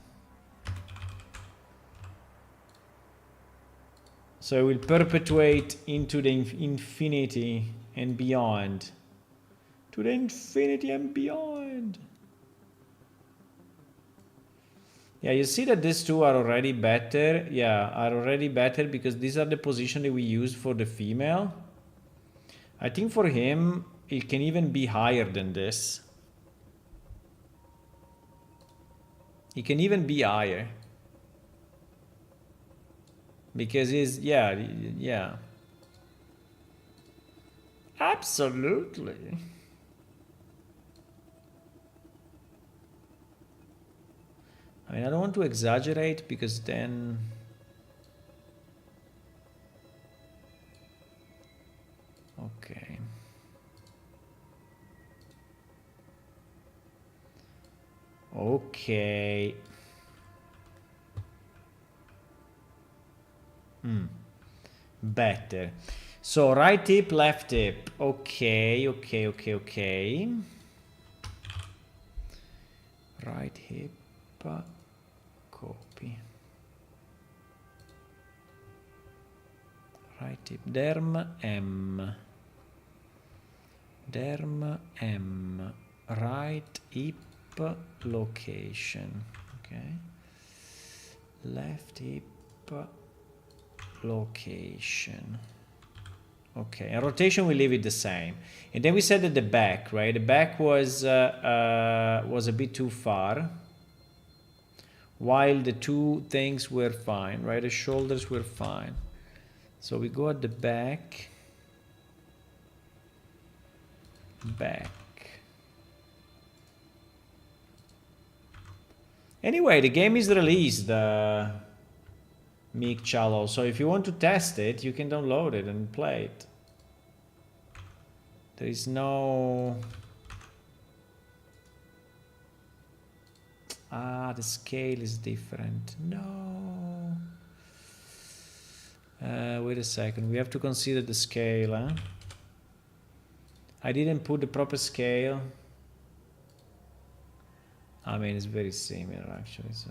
So I will perpetuate into the infinity and beyond. To the infinity and beyond. Yeah, you see that these two are already better. Yeah, are already better because these are the position that we use for the female. I think for him, it can even be higher than this. It can even be higher. Because he's, yeah. Absolutely. I mean, I don't want to exaggerate because then... Okay. Okay. Better. So right hip, left hip. Okay. Right hip. Copy. Right hip. Derm M. Derm M. Right hip location. Okay. Left hip location. Okay, and rotation we leave it the same. And then we said that the back, right? The back was a bit too far, while the two things were fine, right? The shoulders were fine. So we go at the back. Back. Anyway, the game is released, Meek Chalo. So if you want to test it, you can download it and play it. There is no... Ah, the scale is different. No. Wait a second. We have to consider the scale, huh? I didn't put the proper scale. I mean, it's very similar actually, so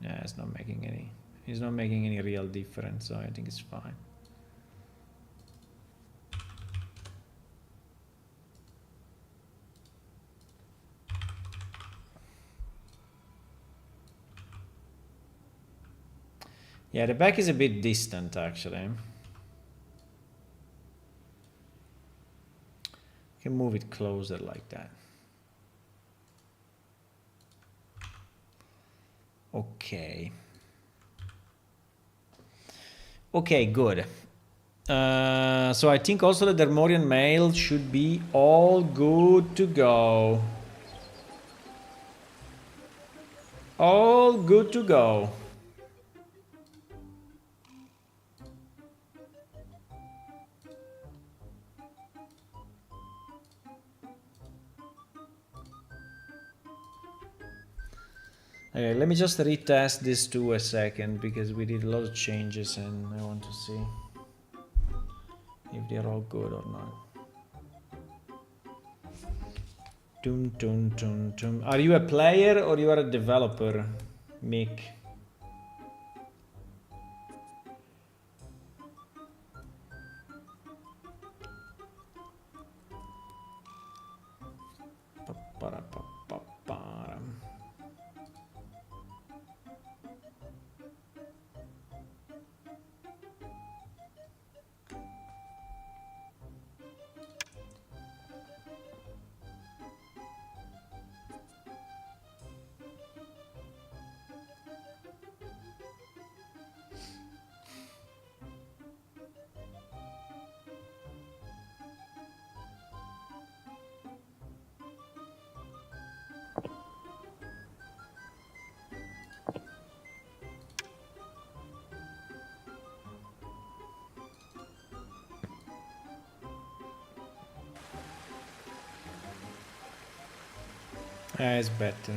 yeah, it's not making any real difference, so I think it's fine. Yeah, the back is a bit distant actually. You can move it closer like that. Okay. Okay, good. So I think also the Dermorian mail should be all good to go. All good to go. Okay, let me just retest this too a second because we did a lot of changes and I want to see if they're all good or not. Dum, dum, dum, dum. Are you a player or you are a developer, Mick? It's better.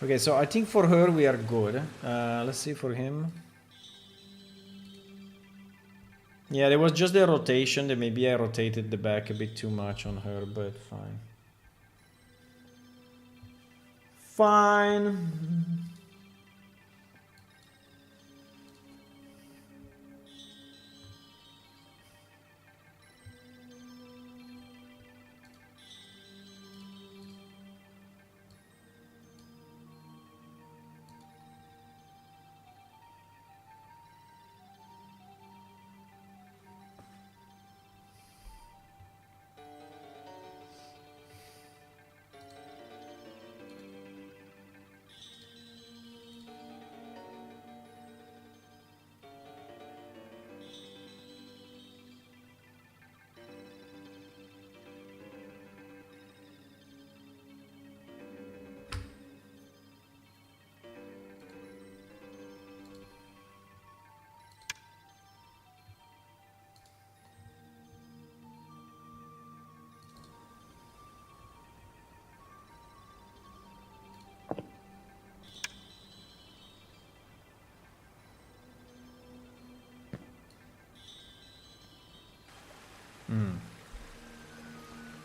Okay, so I think for her we are good. Let's see for him. Yeah, there was just the rotation that maybe I rotated the back a bit too much on her, but fine. Fine.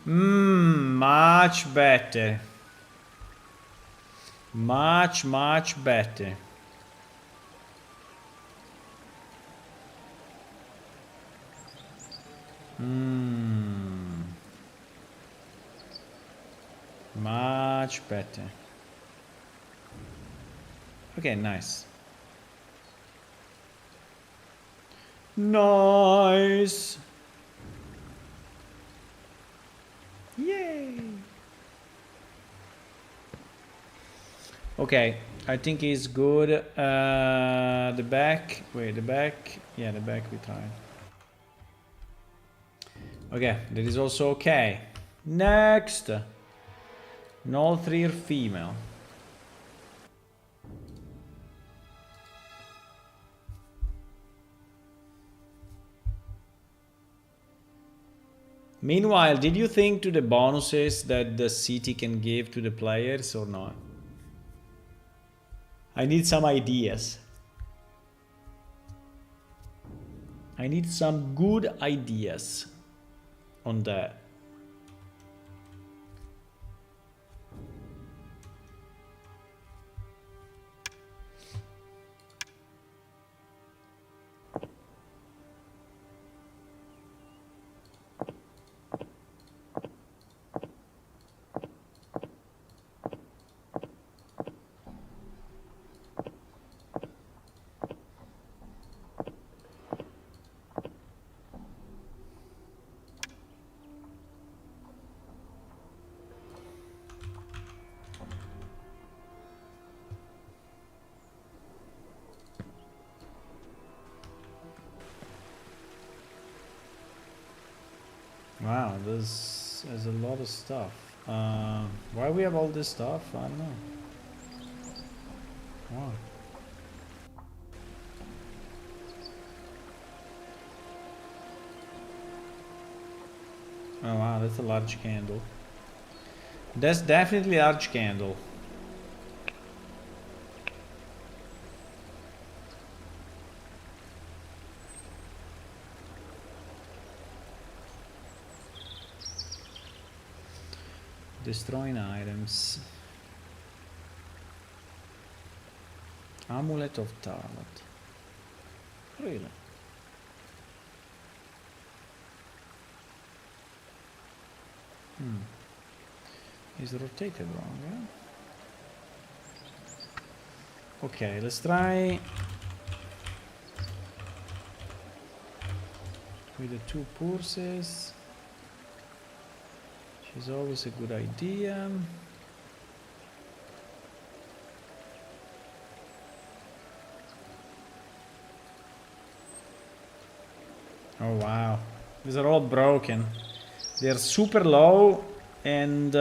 Much better. Much better. Much better. Okay, nice. Nice. Yay. Okay, I think he's good. The back. Wait, the back. Yeah, the back we tried. Okay, that is also okay. Next. Null 3 are female. Meanwhile, did you think to the bonuses that the city can give to the players or not? I need some ideas. I need some good ideas on that. Wow, there's a lot of stuff. Why we have all this stuff? I don't know. Wow. Oh wow, that's a large candle. That's definitely a large candle. Destroying items. Amulet of Tarot. Really? Is rotated wrong, yeah? Okay, let's try with the 2 purses. Which is always a good idea. Oh wow, these are all broken. They're super low and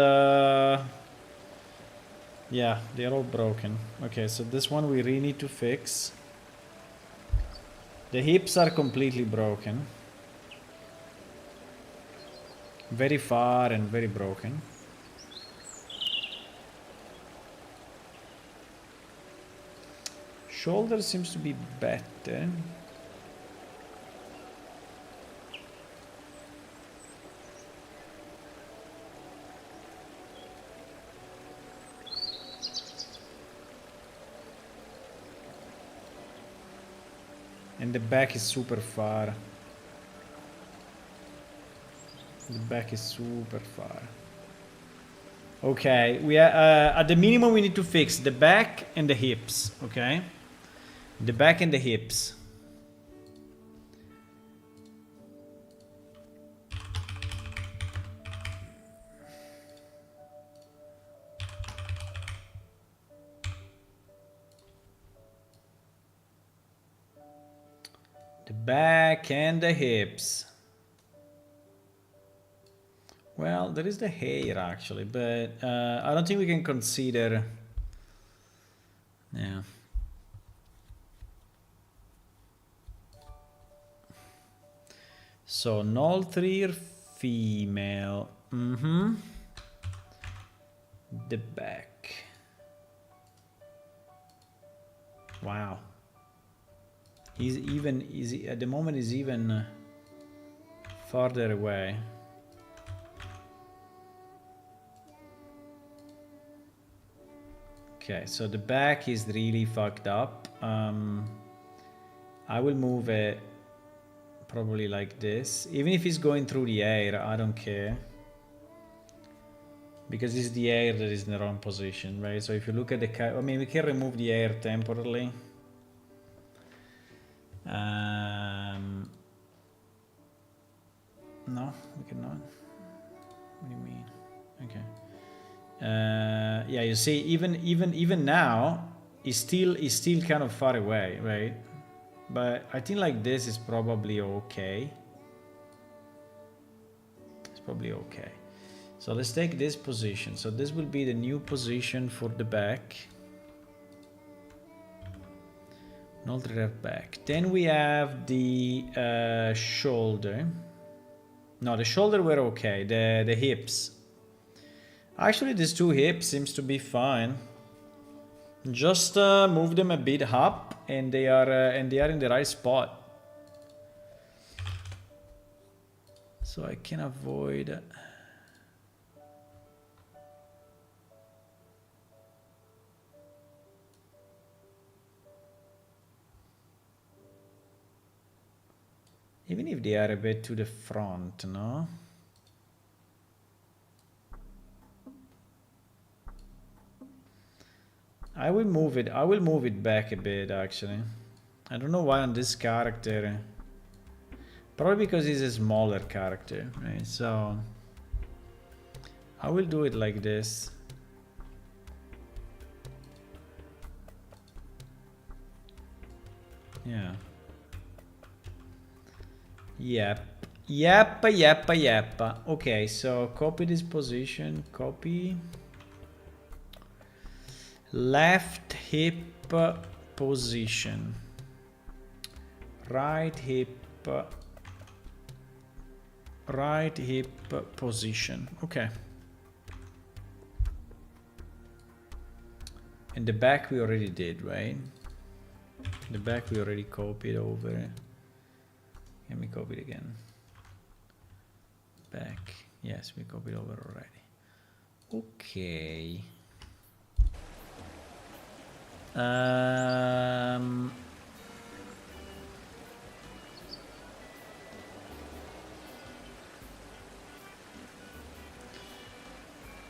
yeah, they're all broken. Okay, so this one we really need to fix. The hips are completely broken. Very far and very broken. Shoulder seems to be better. And the back is super far. The back is super far. Okay, we are at the minimum we need to fix the back and the hips, okay? The back and the hips. The back and the hips. Well, there is the hair actually, but I don't think we can consider. Yeah. So null 3 are female. The back. Wow. He's even at the moment is even farther away. Okay, so the back is really fucked up. I will move it probably like this. Even if he's going through the air, I don't care. because it's the hair that is in the wrong position, right? So if you look at the I mean, we can remove the hair temporarily. No, we cannot. What do you mean? Okay. Yeah, you see, even now, it's still kind of far away, right? But I think like this is probably okay. It's probably okay. So let's take this position. So this will be the new position for the back. Not rev back. Then we have the shoulder. No, the shoulder were okay. The hips. Actually, these two hips seems to be fine. Just move them a bit up, and they are in the right spot. So I can avoid. Even if they are a bit to the front, no? I will move it back a bit, actually. I don't know why on this character. Probably because he's a smaller character, right? So I will do it like this. Yeah. Yep. Okay, so copy this position. Copy. Left hip position. Right hip position. Okay. And the back we already did, right? The back we already copied over. Let me copy it again. Back. Yes, we copied over already. Okay.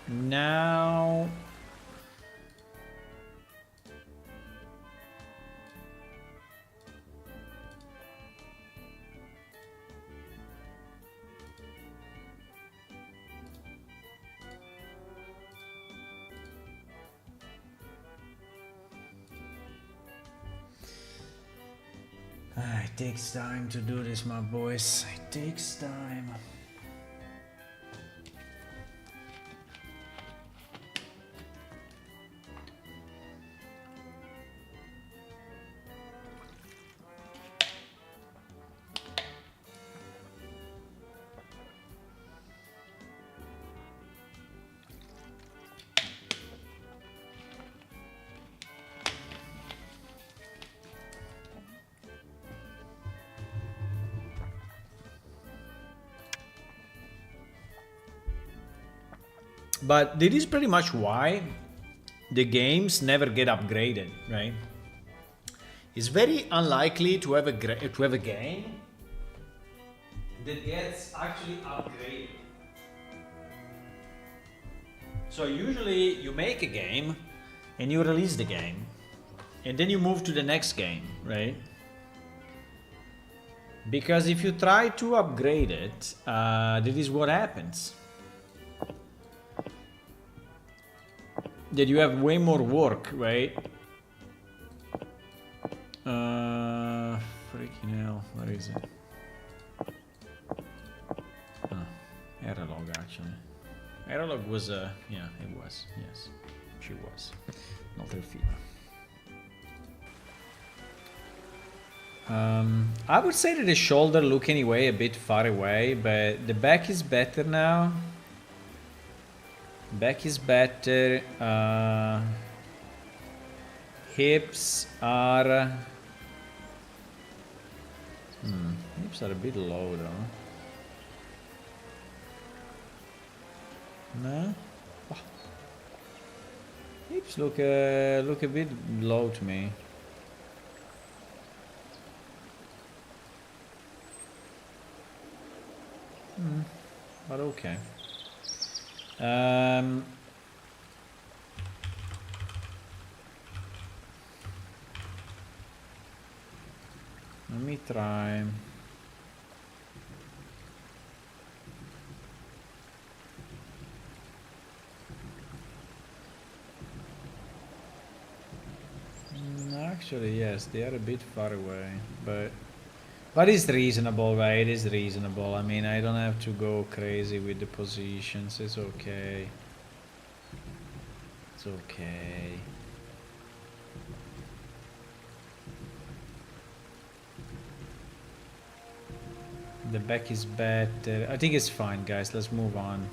Now it takes time to do this, my boys. It takes time. But this is pretty much why the games never get upgraded, right? It's very unlikely to have a game that gets actually upgraded. So usually you make a game and you release the game and then you move to the next game, right? Because if you try to upgrade it, that is what happens. That you have way more work, right? Freaking hell, where is it? Eralog, actually. Eralog was, yeah, it was, yes. She was. Not Elfina. I would say that the shoulder look anyway a bit far away, but the back is better now. Back is better. Hips are... hips are a bit low though. No? Oh. Hips look a bit low to me. But okay. Let me try. Actually, yes, they are a bit far away, but it's reasonable, right? It is reasonable. I mean, I don't have to go crazy with the positions. It's okay. It's okay. The back is better. I think it's fine, guys. Let's move on.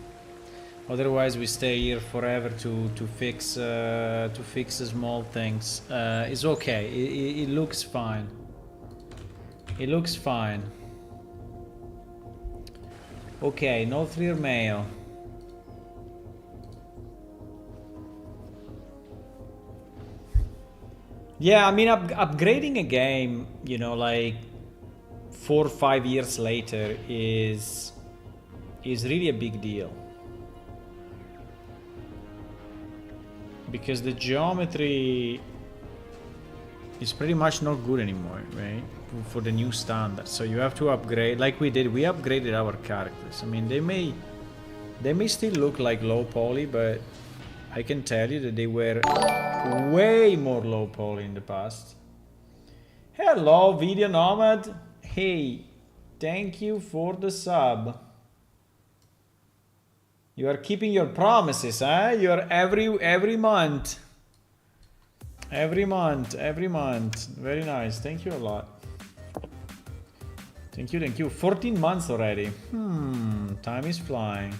Otherwise, we stay here forever to fix the small things. It's okay. It looks fine. It looks fine. Okay, no clear mail. Yeah, I mean, upgrading a game, you know, like 4 or 5 years later is really a big deal. Because the geometry is pretty much not good anymore, right? For the new standard. So you have to upgrade, like we did. We upgraded our characters. I mean, they may still look like low poly, but I can tell you that they were way more low poly in the past. Hello, Video Nomad. Hey, thank you for the sub. You are keeping your promises, huh? You are every month. Every month. Very nice. Thank you a lot. Thank you. 14 months already. Time is flying.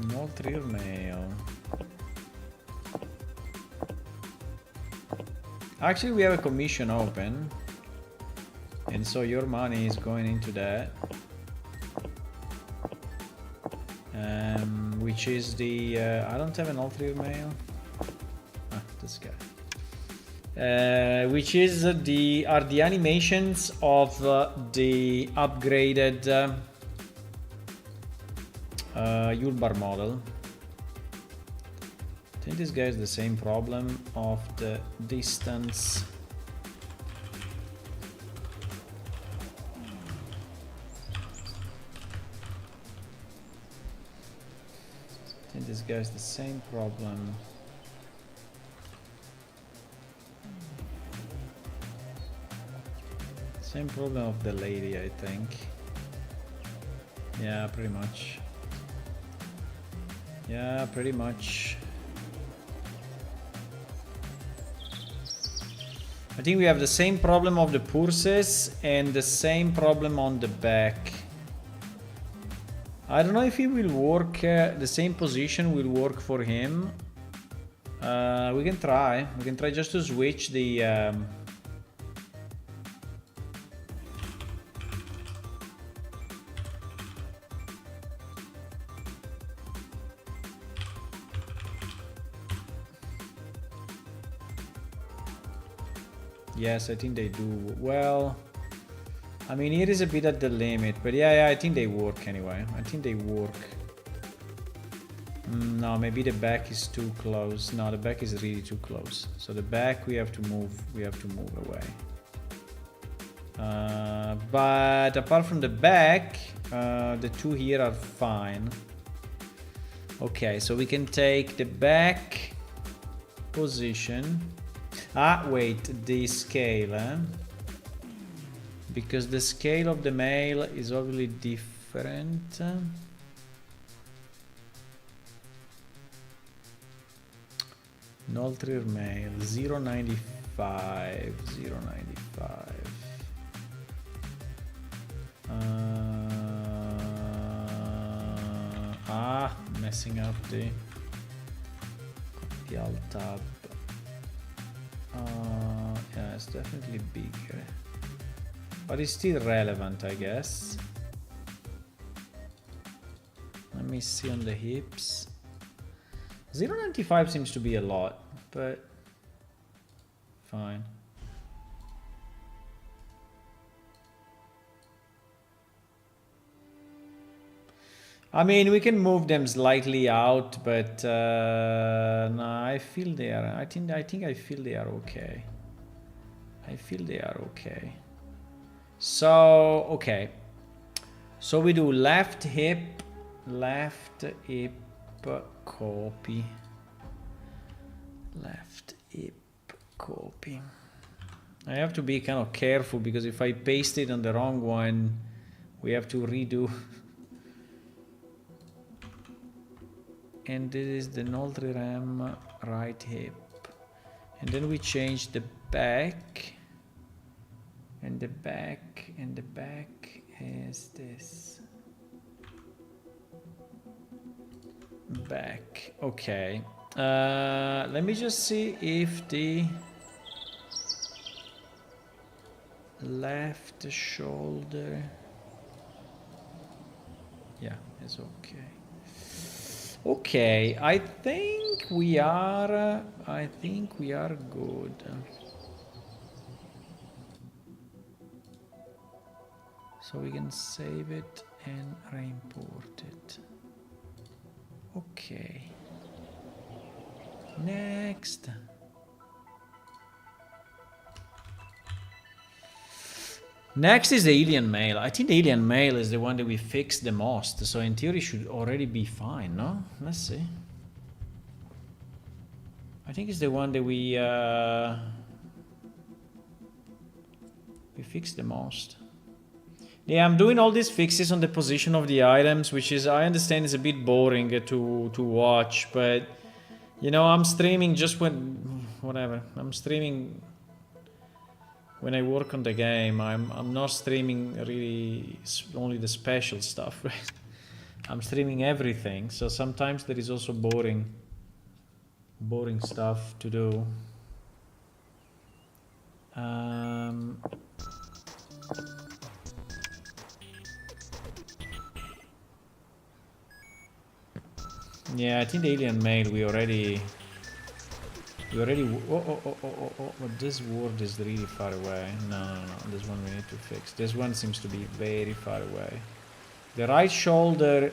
No clear mail. Actually, we have a commission open. And so your money is going into that. Which is the... I don't have an all-clear mail. Ah, this guy. Which is are the animations of the upgraded Yulbar model. I think this guy has the same problem of the distance. I think this guy has the same problem. Same problem of the lady, I think. Yeah, pretty much. Yeah, pretty much. I think we have the same problem of the purses and the same problem on the back. I don't know if it will work, the same position will work for him. We can try. We can try just to switch the... Yes, I think they do. Well, I mean, it is a bit at the limit, but yeah, I think they work anyway. I think they work. No, maybe the back is too close. No, the back is really too close. So the back we have to move. We have to move away. But apart from the back, the two here are fine. Okay, so we can take the back position. Ah, wait, the scale, because the scale of the male is obviously different. Noltrir male 0.95, 0.95. Messing up the alt tab. Yeah, it's definitely bigger, but it's still relevant, I guess. Let me see on the hips. 0.95 seems to be a lot, but fine. I mean, we can move them slightly out, but no, I feel they are. I think I feel they are okay. I feel they are okay. So okay. So we do left hip, copy. Left hip, copy. I have to be kind of careful because if I paste it on the wrong one, we have to redo. And this is the Noldrim right hip. And then we change the back. And the back is this. Back. Okay. Let me just see if the left shoulder. Yeah, it's okay. Okay, I think we are good. So we can save it and re-import it. Okay. Next. Next is the alien mail. I think the alien mail is the one that we fixed the most. So in theory should already be fine, no? Let's see. I think it's the one that we fixed the most. Yeah, I'm doing all these fixes on the position of the items, which is, I understand, is a bit boring to watch, but you know, I'm streaming just when, whatever. I'm streaming when I work on the game. I'm not streaming really only the special stuff, right? I'm streaming everything, so sometimes there is also boring stuff to do. Yeah, I think the alien mail we already. Oh, but this word is really far away. No, this one we need to fix. This one seems to be very far away. The right shoulder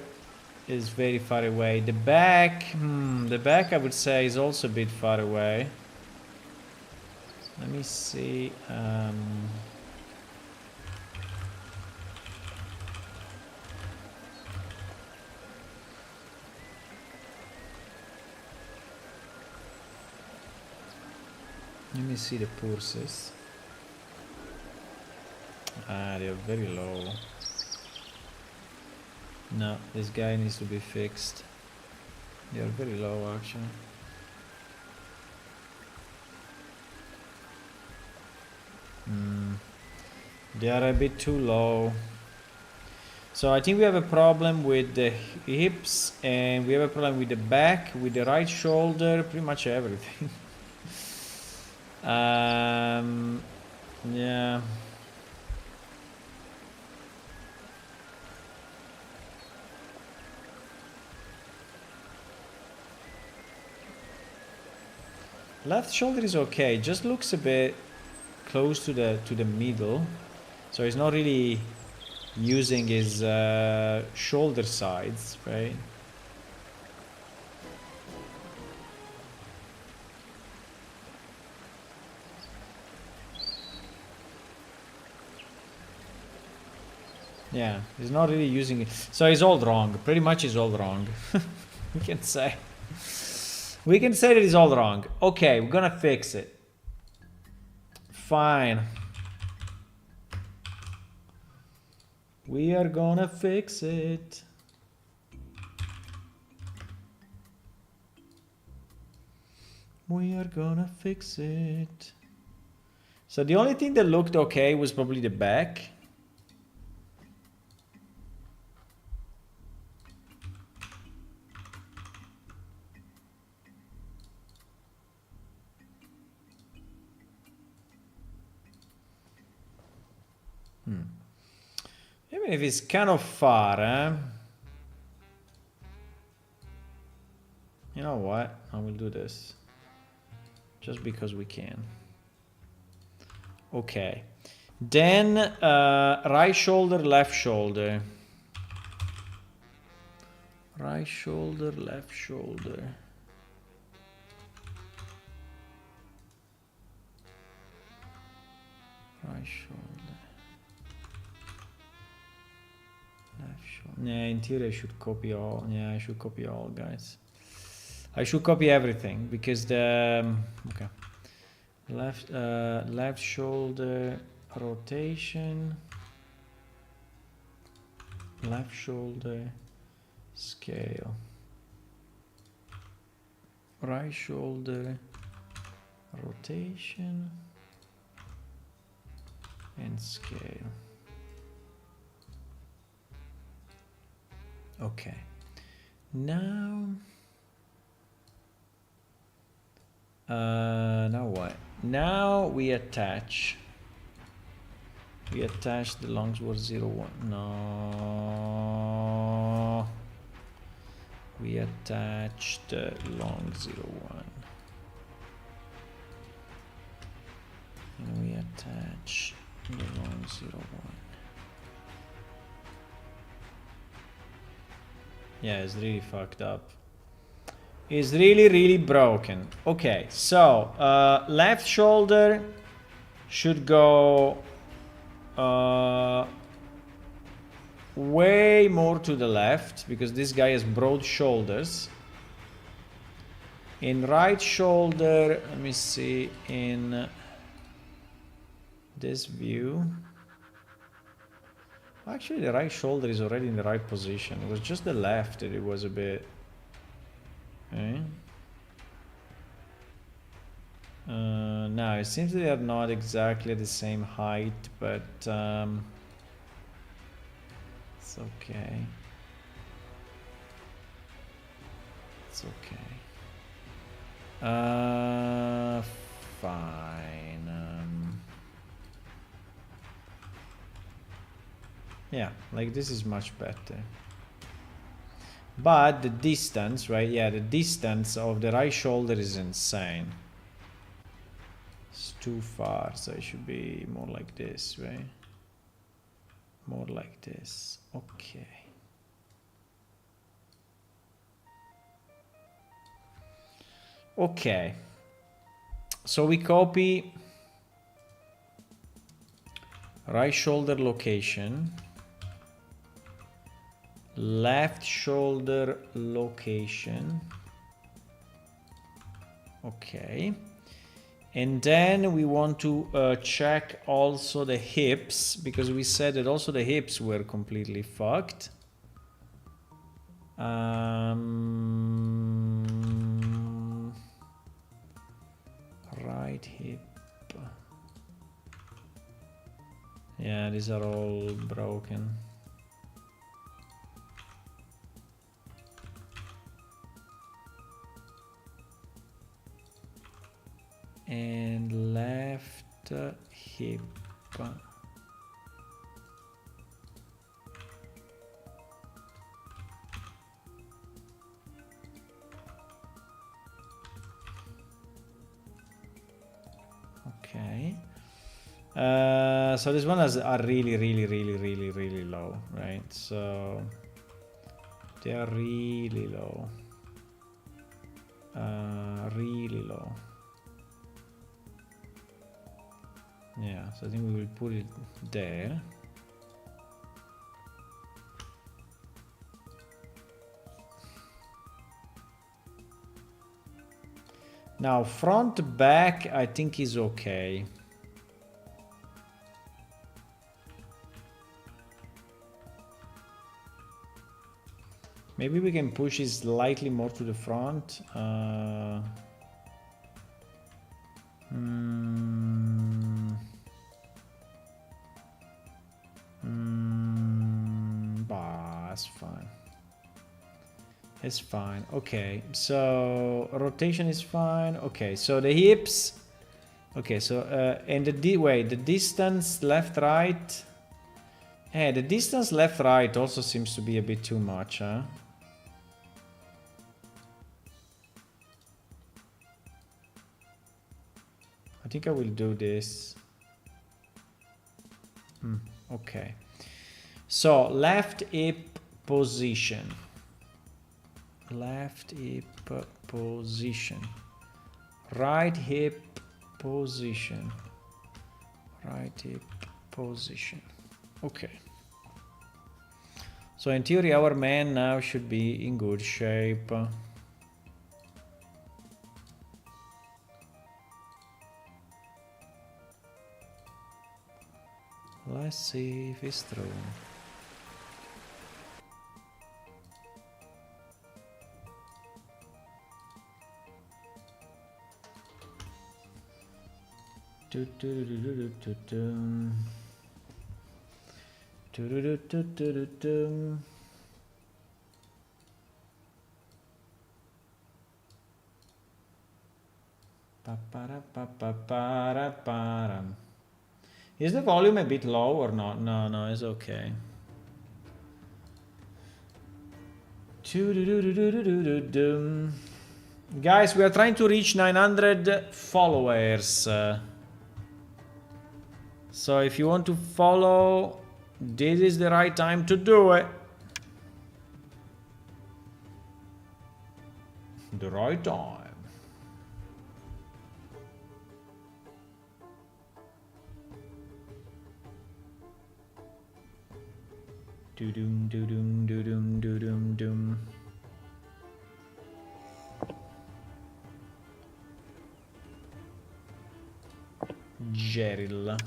is very far away. The back I would say is also a bit far away. Let me see. Let me see the pulses. They are very low. No, this guy needs to be fixed. They are very low actually. They are a bit too low. So I think we have a problem with the hips and we have a problem with the back, with the right shoulder, pretty much everything. Yeah. Left shoulder is okay, just looks a bit close to the middle, so he's not really using his shoulder sides, right? Yeah, he's not really using it. So he's all wrong. Pretty much he's all wrong. We can say. We can say that he's all wrong. Okay, we're gonna fix it. Fine. We are gonna fix it. We are gonna fix it. So the only thing that looked okay was probably the back. Even if it's kind of far, You know what? I will do this. Just because we can. Okay. Then right shoulder, left shoulder. Right shoulder, left shoulder. Right shoulder. Left shoulder. Yeah, in theory I should copy all. Yeah, I should copy all, guys. I should copy everything because the okay. Left shoulder rotation. Left shoulder scale. Right shoulder rotation and scale. Okay. Now what? Now we attach the Longsword 01. No. We attach the long 01. And we attach the long 01. Yeah, it's really fucked up. It's really broken. Okay, so left shoulder should go way more to the left because this guy has broad shoulders. In right shoulder, let me see, in this view. Actually, the right shoulder is already in the right position. It was just the left that it was a bit... Okay. No, it seems they are not exactly the same height, but it's okay. It's okay. Fine. Yeah, like this is much better. But the distance, right? Yeah, the distance of the right shoulder is insane. It's too far, so it should be more like this, right? More like this. Okay. Okay. So we copy right shoulder location, left shoulder location. Okay. And then we want to check also the hips, because we said that also the hips were completely fucked. Right hip. Yeah, these are all broken. And left hip. Okay. So this one are really low, right? So they are really low. Really low. Yeah, so I think we will put it there. Now front back I think is okay. Maybe we can push it slightly more to the front. That's fine. It's fine. Okay, so rotation is fine. Okay, so the hips. Okay, so and the the distance left right. Hey, the distance left right also seems to be a bit too much, huh? I think I will do this. Okay. So left hip position. left hip position, right hip position, right hip position. Okay. So in theory, our man now should be in good shape. Let's see if it's true. Is the volume a bit low or not? No, no, it's okay. Guys, we are trying to reach 900 followers. So if you want to follow, this is the right time to do it. The right time. Do-dum, do-dum, do-dum, do-dum, dum. Geril.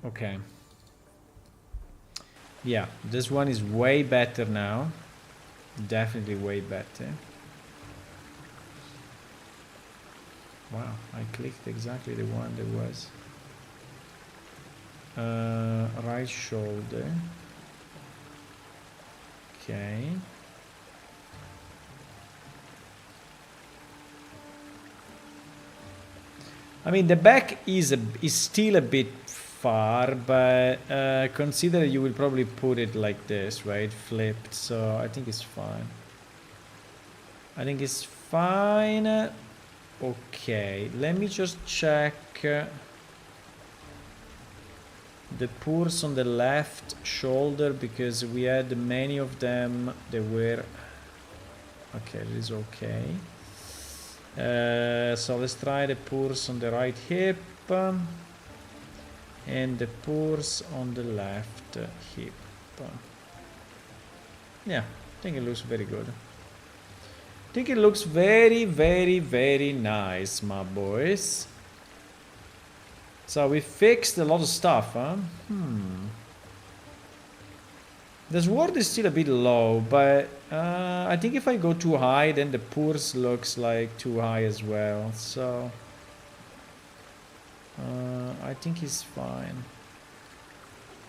Okay. Yeah, this one is way better now. Definitely way better. Wow, I clicked exactly the one that was. Right shoulder. Okay. I mean, the back is still a bit far, but consider you will probably put it like this, right? Flipped, so I think it's fine. I think it's fine. Okay, let me just check the pulse on the left shoulder, because we had many of them that were... Okay, it is okay. So let's try the pulse on the right hip and the pulse on the left hip. Yeah, I think it looks very good. I think it looks very, very, very nice, my boys. So we fixed a lot of stuff, huh? The sword is still a bit low, but I think if I go too high, then the pulse looks like too high as well. So I think it's fine.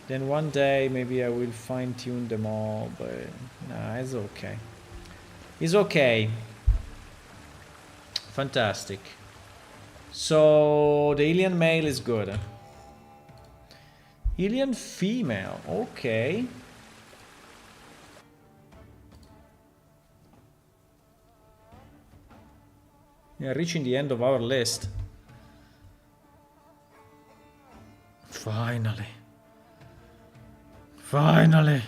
Then one day maybe I will fine tune them all, but nah, it's okay. It's okay. Fantastic. So the alien male is good. Alien female, okay. We are reaching the end of our list. Finally. Finally.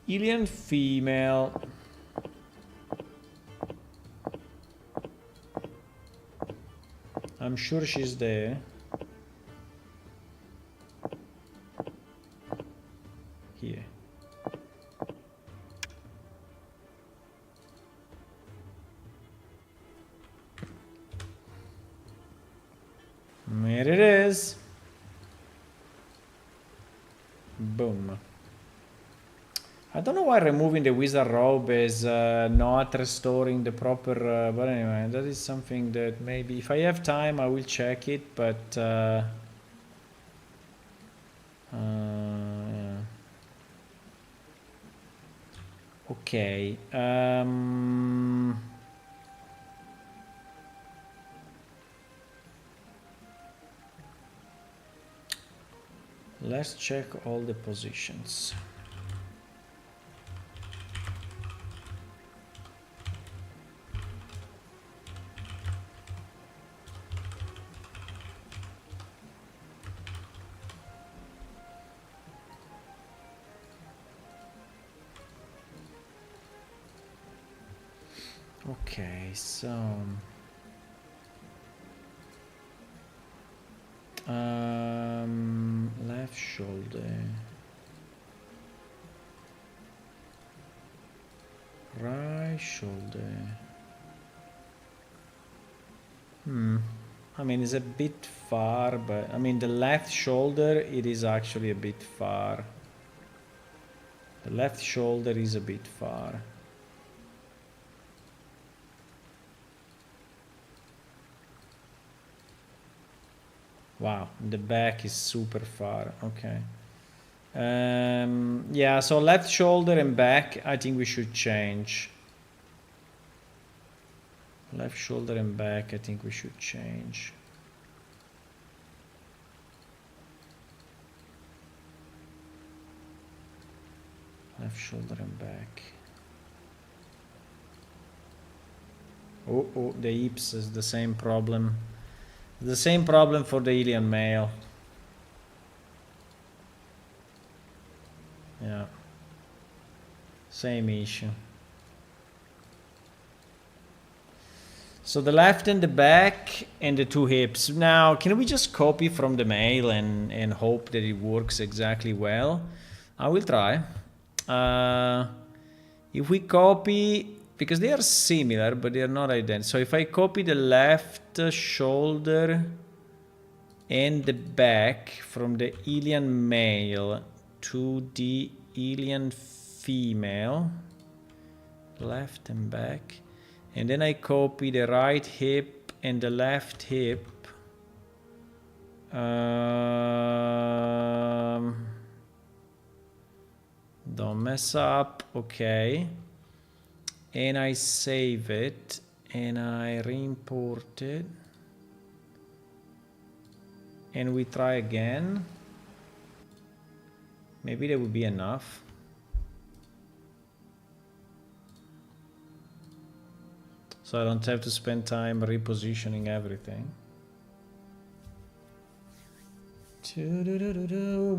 Alien female. I'm sure she's there. Here. There it is. Boom. I don't know why removing the wizard robe is not restoring the proper... but anyway, that is something that maybe... If I have time, I will check it, but... yeah. Okay. Let's check all the positions. Okay, so left shoulder, right shoulder. I mean, it's a bit far, but I mean, the left shoulder, it is actually a bit far. The left shoulder is a bit far. Wow, the back is super far. Okay. Yeah, so left shoulder and back, I think we should change. Left shoulder and back, I think we should change. Left shoulder and back. Oh, the hips is the same problem. The same problem for the Ilian male. Yeah. Same issue. So the left and the back and the two hips. Now, can we just copy from the male and hope that it works exactly well? I will try. If we copy, because they are similar, but they are not identical. So if I copy the left shoulder and the back from the Ilian male to the Ilian female, left and back, and then I copy the right hip and the left hip, don't mess up, okay, and I save it and I re-import it and we try again. Maybe that would be enough. So I don't have to spend time repositioning everything.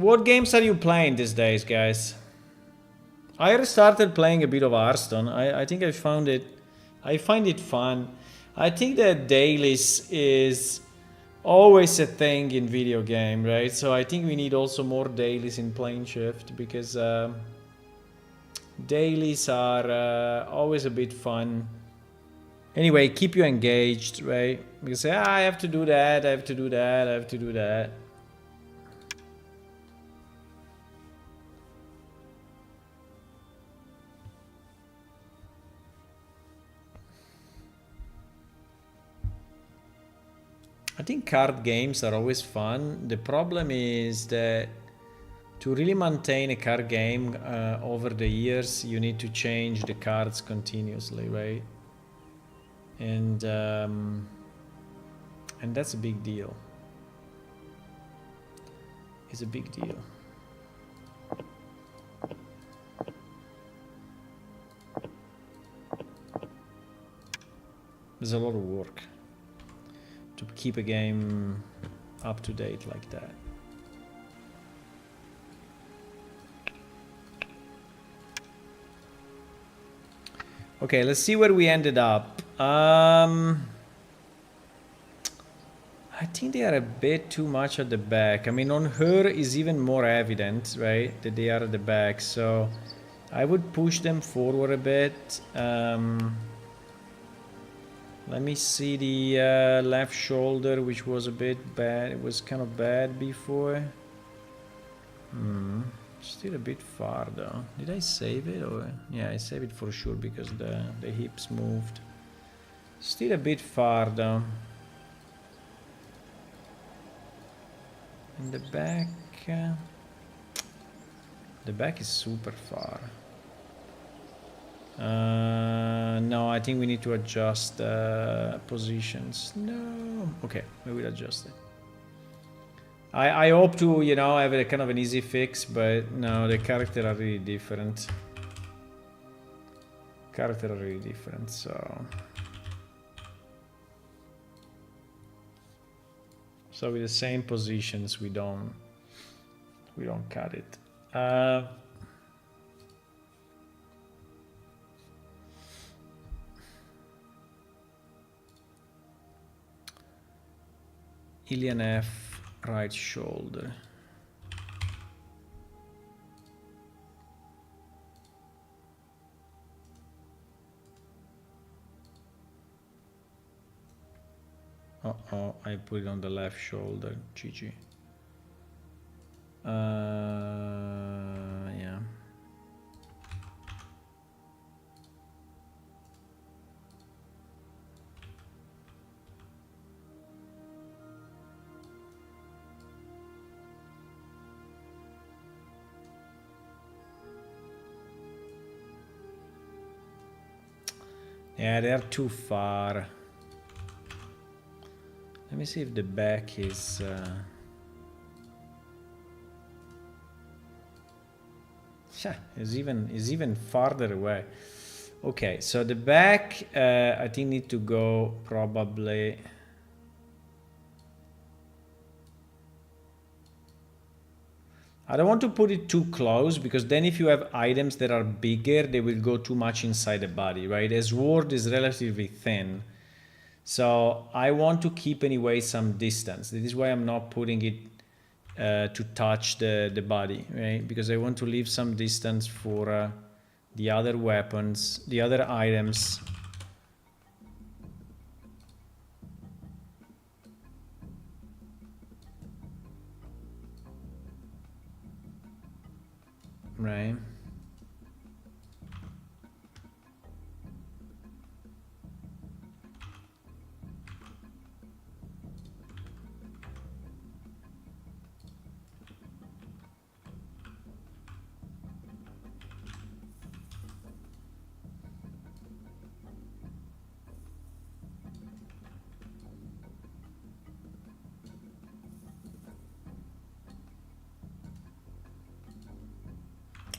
What games are you playing these days, guys? I restarted playing a bit of Hearthstone. I think I find it fun. I think that dailies is always a thing in video game, right? So I think we need also more dailies in Planeshift because dailies are always a bit fun. Anyway, keep you engaged, right? Because I have to do that, I have to do that, I have to do that. I think card games are always fun. The problem is that to really maintain a card game over the years, you need to change the cards continuously, right? And that's a big deal. It's a big deal. There's a lot of work to keep a game up to date like that. Okay, let's see where we ended up. I think they are a bit too much at the back. I mean, on her is even more evident, right, that they are at the back. So I would push them forward a bit. Let me see the left shoulder, which was a bit bad. It was kind of bad before. Still a bit far though. Did I save it? Or yeah, I saved it for sure because the hips moved. Still a bit far though. And the back is super far. No, I think we need to adjust positions. No. Okay, we will adjust it. I hope to, you know, have a kind of an easy fix, but no, the characters are really different. Characters are really different, so... So with the same positions, we don't cut it. Ilian F, right shoulder. Uh-oh, I put it on the left shoulder. GG. Yeah. Yeah, they're too far. Let me see if the back is... is even farther away. Okay, so the back, I think need to go probably... I don't want to put it too close, because then if you have items that are bigger, they will go too much inside the body, right? A sword is relatively thin. So I want to keep anyway some distance. This is why I'm not putting it to touch the body, right? Because I want to leave some distance for the other weapons, the other items. Right.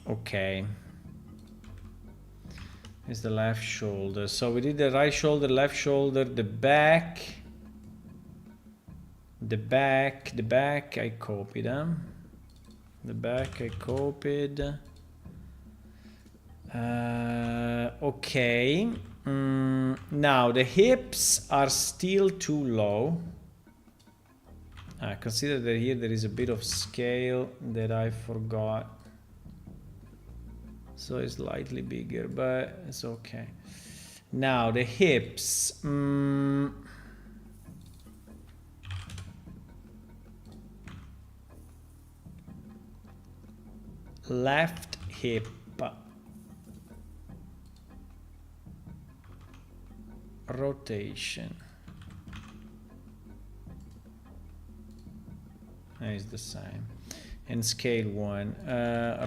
Okay. It's the left shoulder. So we did the right shoulder, left shoulder, the back. The back I copied, huh? The back I copied. Okay. Now the hips are still too low. Consider that here there is a bit of scale that I forgot. So it's slightly bigger, but it's okay. Now the hips. Left hip. Rotation. It's the same. And scale 1.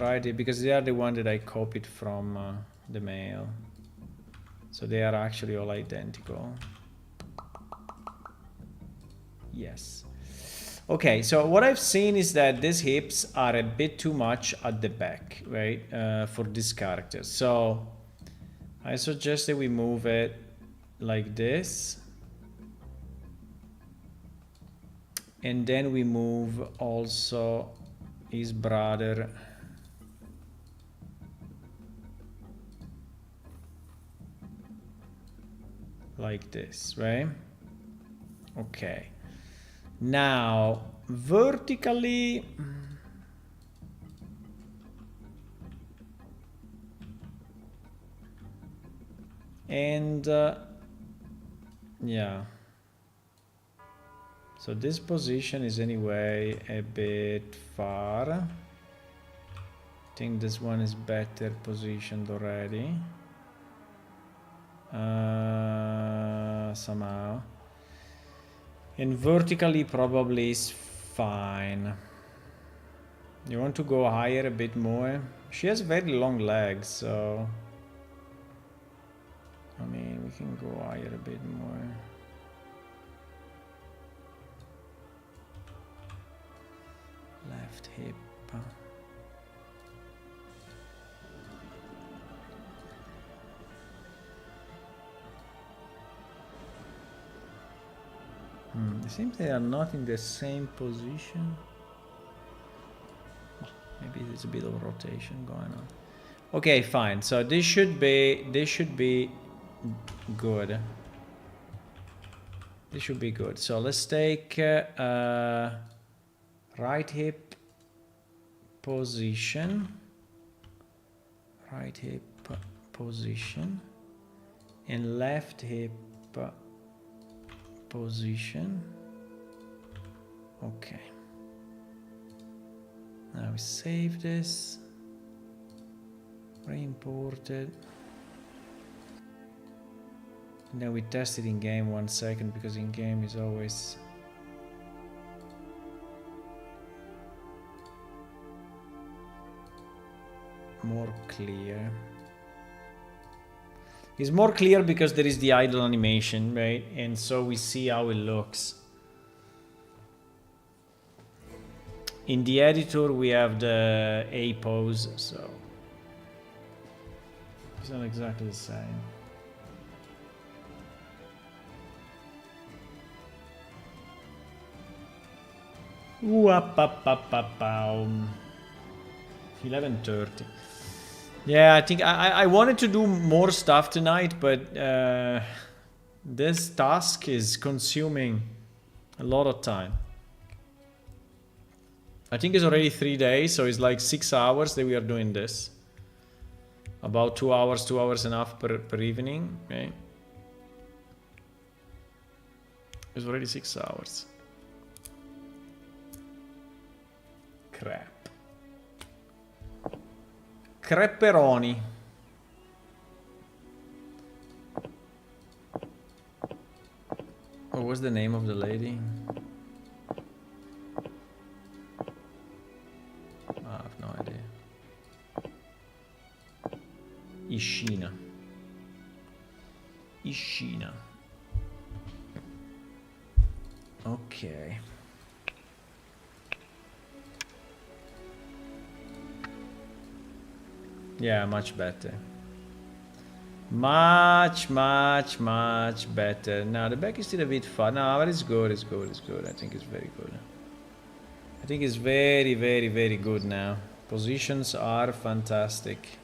Right, because they are the one that I copied from the mail. So they are actually all identical. Yes. Okay, so what I've seen is that these hips are a bit too much at the back, right? For this character. So I suggest that we move it like this. And then we move also his brother like this, right? Okay. Now, vertically, and yeah. So this position is anyway a bit far. I think this one is better positioned already. Somehow. And vertically probably is fine. You want to go higher a bit more? She has very long legs, so... I mean, we can go higher a bit more. left hip. It seems they are not in the same position. Maybe there's a bit of rotation going on. Okay, fine. So this should be good. This should be good. So let's take right hip position. Right hip position. And left hip position. Okay. Now we save this. Re-import it. And then we test it in game 1 second, because in game is always more clear. It's more clear because there is the idle animation, right? And so we see how it looks. In the editor we have the A pose, so it's not exactly the same. Ooh, up, 11:30. Yeah, I think I wanted to do more stuff tonight, but this task is consuming a lot of time. I think it's already 3 days, so it's like 6 hours that we are doing this. About 2 hours, 2 hours and a half per evening, okay? It's already 6 hours. Crap. Creperoni. What was the name of the lady? I have no idea. Ishina. Ishina. Okay. Yeah, much better. Much better. Now the back is still a bit far. No, but it's good, it's good, it's good. I think it's very good. I think it's very good now. Positions are fantastic.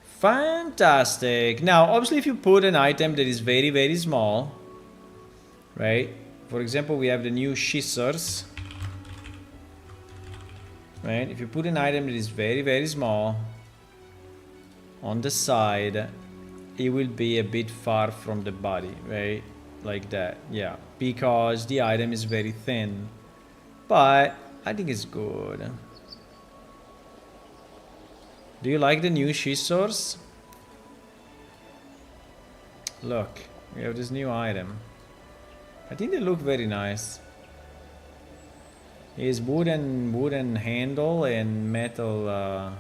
Fantastic. Now, obviously, if you put an item that is very small, right? For example, we have the new scissors. Right? If you put an item that is very small on the side, it will be a bit far from the body, right? Like that, yeah. Because the item is very thin. But I think it's good. Do you like the new scissors? Look, we have this new item. I think they look very nice. It's wooden handle and metal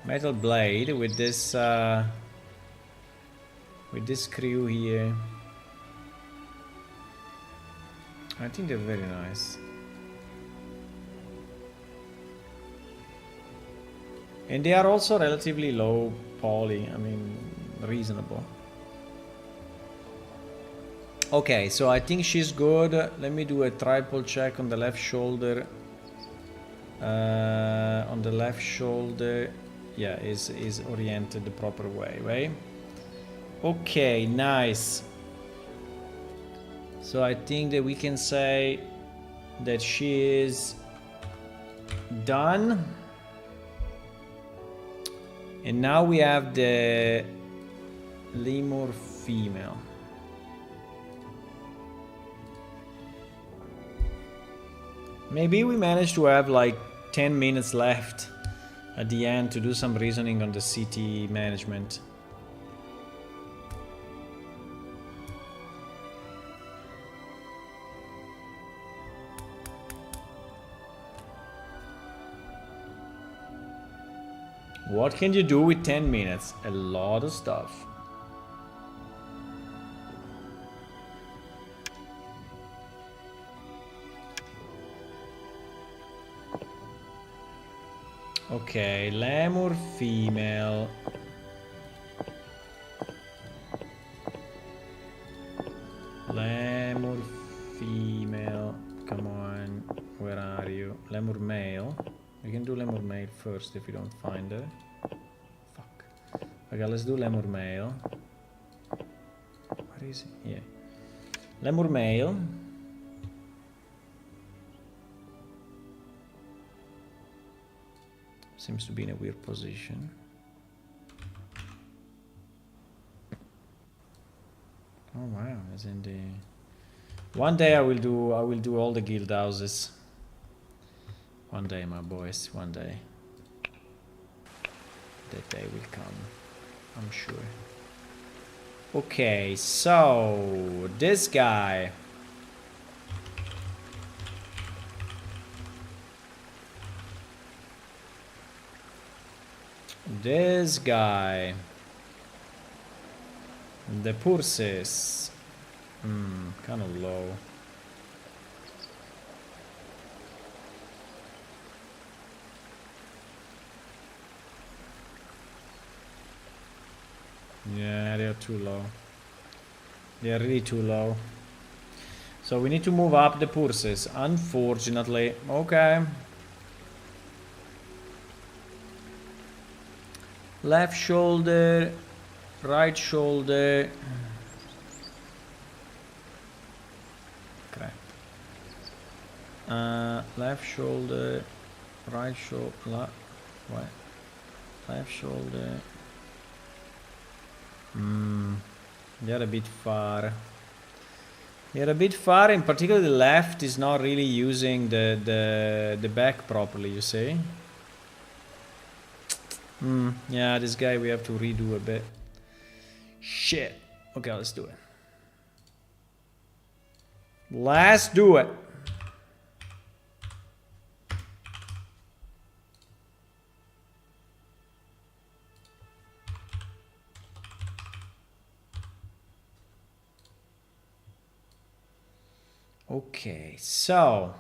metal blade with this screw here. I think they're very nice. And they are also relatively low poly, I mean, reasonable. Okay, so I think she's good. Let me do a triple check on the left shoulder. On the left shoulder, yeah, is oriented the proper way, right? Okay, nice. So I think that we can say that she is done. And now we have the lemur female. Maybe we managed to have like 10 minutes left at the end to do some reasoning on the city management. What can you do with 10 minutes? A lot of stuff. Okay, lemur female. Lemur female. Come on. Where are you? Lemur male. We can do lemur male first if we don't find her. Fuck. Okay, let's do lemur male. Where is he? Yeah. Lemur male. Seems to be in a weird position. Oh wow, as in the... One day I will do all the guild houses. One day, my boys, one day. That day will come, I'm sure. Okay, so this guy. This guy. The purses. Kind of low. Yeah, they are too low. They are really too low. So we need to move up the purses, unfortunately. Okay. Left shoulder, right shoulder. Crap. Left shoulder, right shoulder. What? Left shoulder. They're a bit far. They're a bit far, in particular the left is not really using the back properly, you see? Yeah, this guy we have to redo a bit. Shit. Okay, let's do it. Let's do it. Okay, so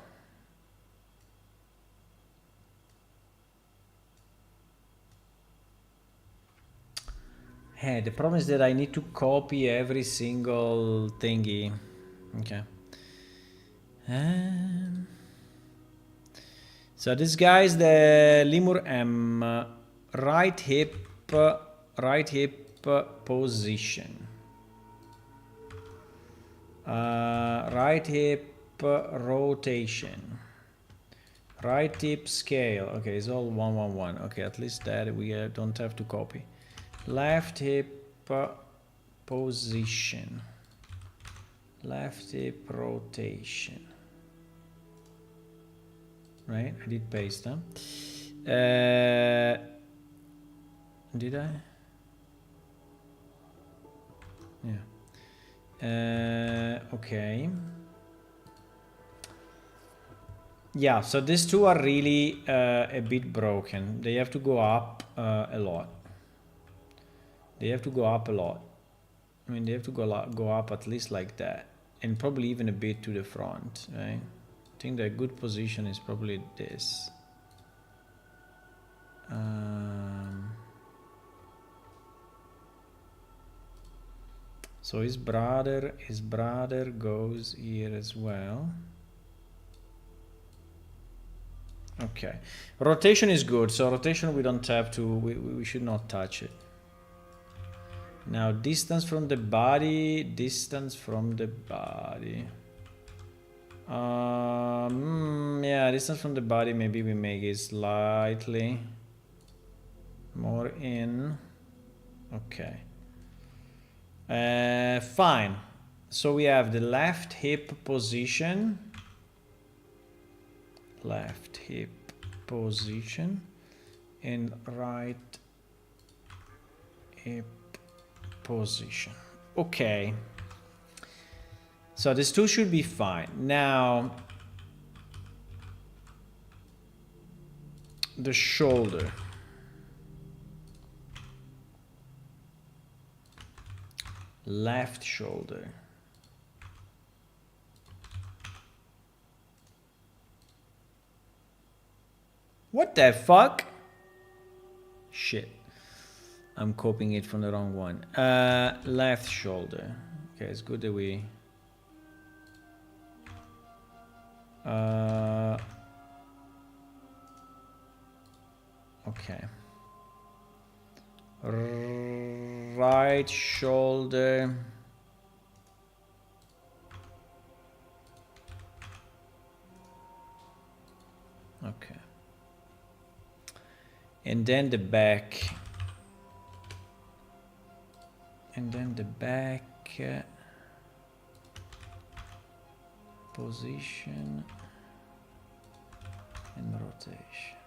hey, the problem is that I need to copy every single thingy. Okay. So this guy is the Lemur M, right hip position. Right hip rotation. Right hip scale. Okay, it's all 1 1 1. Okay, at least that we don't have to copy. Left hip position. Left hip rotation. Right? I did paste them. Did I? Yeah. Okay. Yeah, so these two are really a bit broken. They have to go up a lot. They have to go up a lot. I mean, they have to go up at least like that. And probably even a bit to the front, right? I think the good position is probably this. So his brother goes here as well. Okay, rotation is good. So rotation we don't have to. We should not touch it. Now distance from the body. Distance from the body. Yeah, distance from the body. Maybe we make it slightly more in. Okay. Fine. So we have the left hip position. Left hip position and right hip position. Okay. So these two should be fine. Now the shoulder. Left shoulder. What the fuck? Shit. I'm copying it from the wrong one. Left shoulder. Okay, it's good that we... okay. Right shoulder. Okay. And then the back. And then the back position and rotation.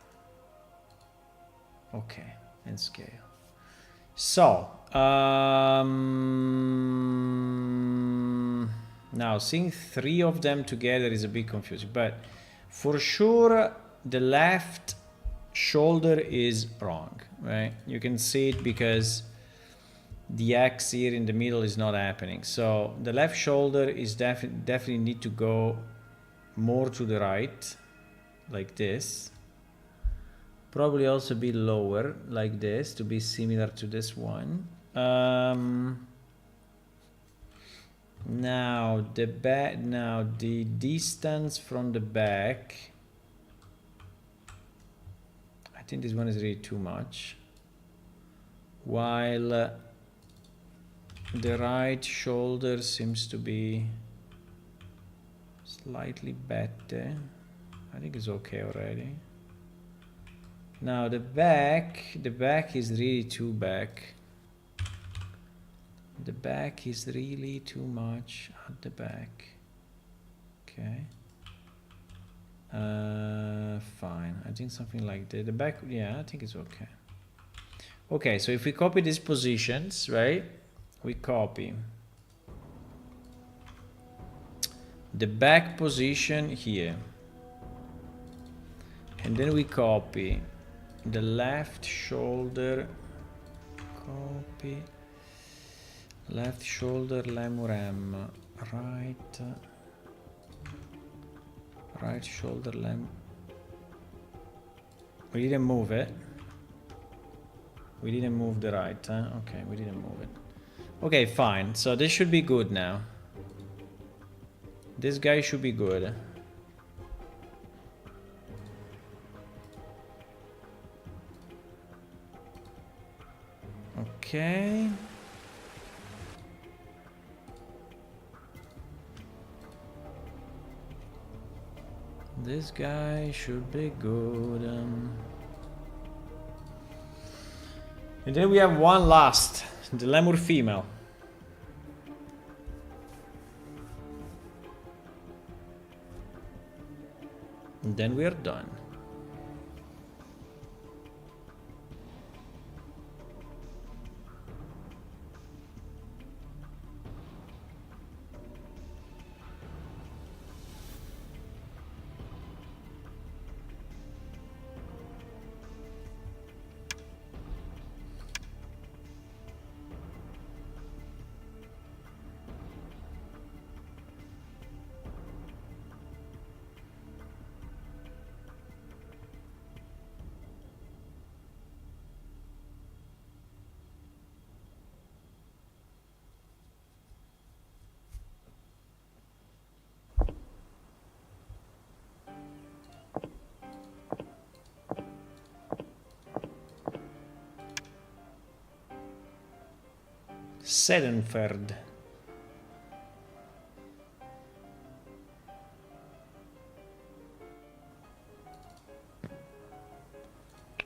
Okay, and scale. So, now seeing three of them together is a bit confusing, but for sure the left shoulder is wrong, right? You can see it because the X here in the middle is not happening. So the left shoulder is definitely need to go more to the right, like this. Probably also be lower, like this, to be similar to this one. Now the back. Now the distance from the back. I think this one is really too much. While the right shoulder seems to be slightly better. I think it's okay already. Now the back is really too back. The back is really too much at the back. Okay. Fine. I think something like that. The back, yeah, I think it's okay. Okay, so if we copy these positions, right? We copy the back position here. And then we copy the left shoulder, copy left shoulder lemur M, right shoulder lemur. We didn't move it. We didn't move the right, huh? Okay, we didn't move it. Okay, fine. So this should be good now. This guy should be good. Okay. This guy should be good. And then we have one last, the lemur female. And then we are done. Sedenferd.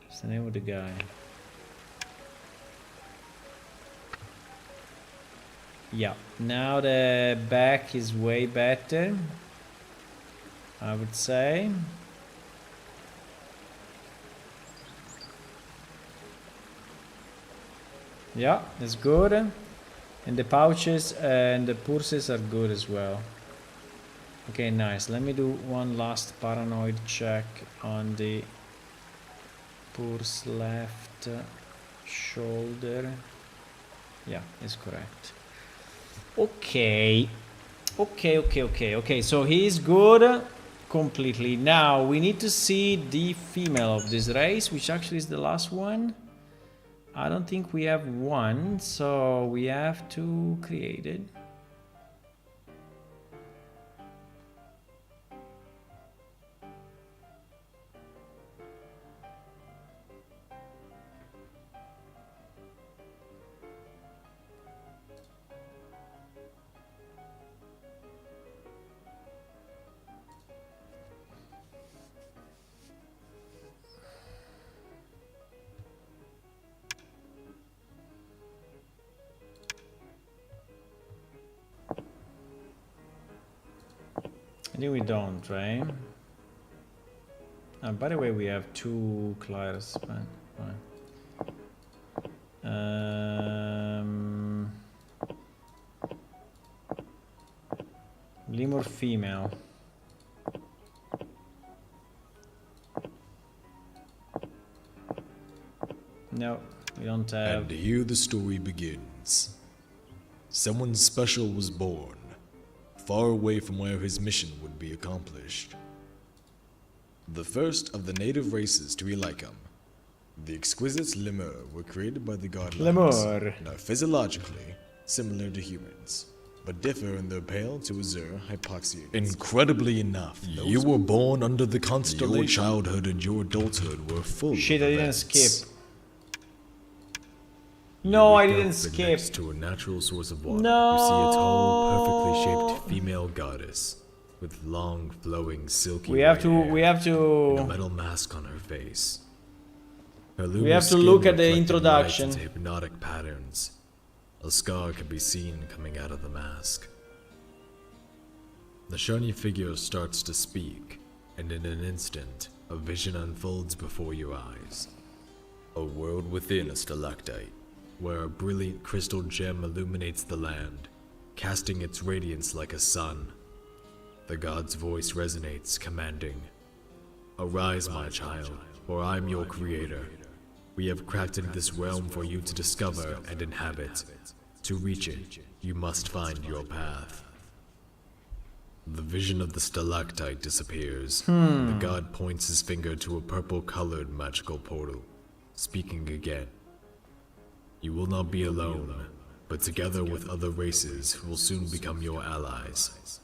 What's the name of the guy? Yeah, now the back is way better, I would say. Yeah, it's good. And the pouches and the purses are good as well. Okay, nice. Let me do one last paranoid check on the purse left shoulder. Yeah, it's correct. Okay. Okay, so he is good completely. Now we need to see the female of this race, which actually is the last one. I don't think we have one, so we have to create it. I think we don't, right? By the way, we have 2 Claire's, but fine. Lemur female. No, we don't have. And here the story begins. Someone special was born, far away from where his mission would be accomplished. The first of the native races to Elycum, the exquisite Lemur were created by the god Lemurs, Lemur. and are physiologically similar to humans, but differ in their pale to azure hypoxia. Incredibly enough, you were born under the constellation. Your childhood and your adulthood were full Shit, of I didn't events. skip. No, I Wake didn't up skip. Next to a natural source of water, No. you see a tall, perfectly shaped female goddess with long, flowing, silky We have white to. hair We have and a to. metal mask on her face. Her We luminous have to skin look at the reflected introduction. light into hypnotic patterns. A scar can be seen coming out of the mask. The shiny figure starts to speak, and in an instant, a vision unfolds before your eyes. A world within a stalactite, where a brilliant crystal gem illuminates the land, casting its radiance like a sun. The god's voice resonates, commanding, "Arise, my child, for I'm your creator. We have crafted this realm for you to discover and inhabit. To reach it, you must find your path." The vision of the stalactite disappears. The god points his finger to a purple-colored magical portal, speaking again. "You will not be alone, but together with other races who will soon become your allies.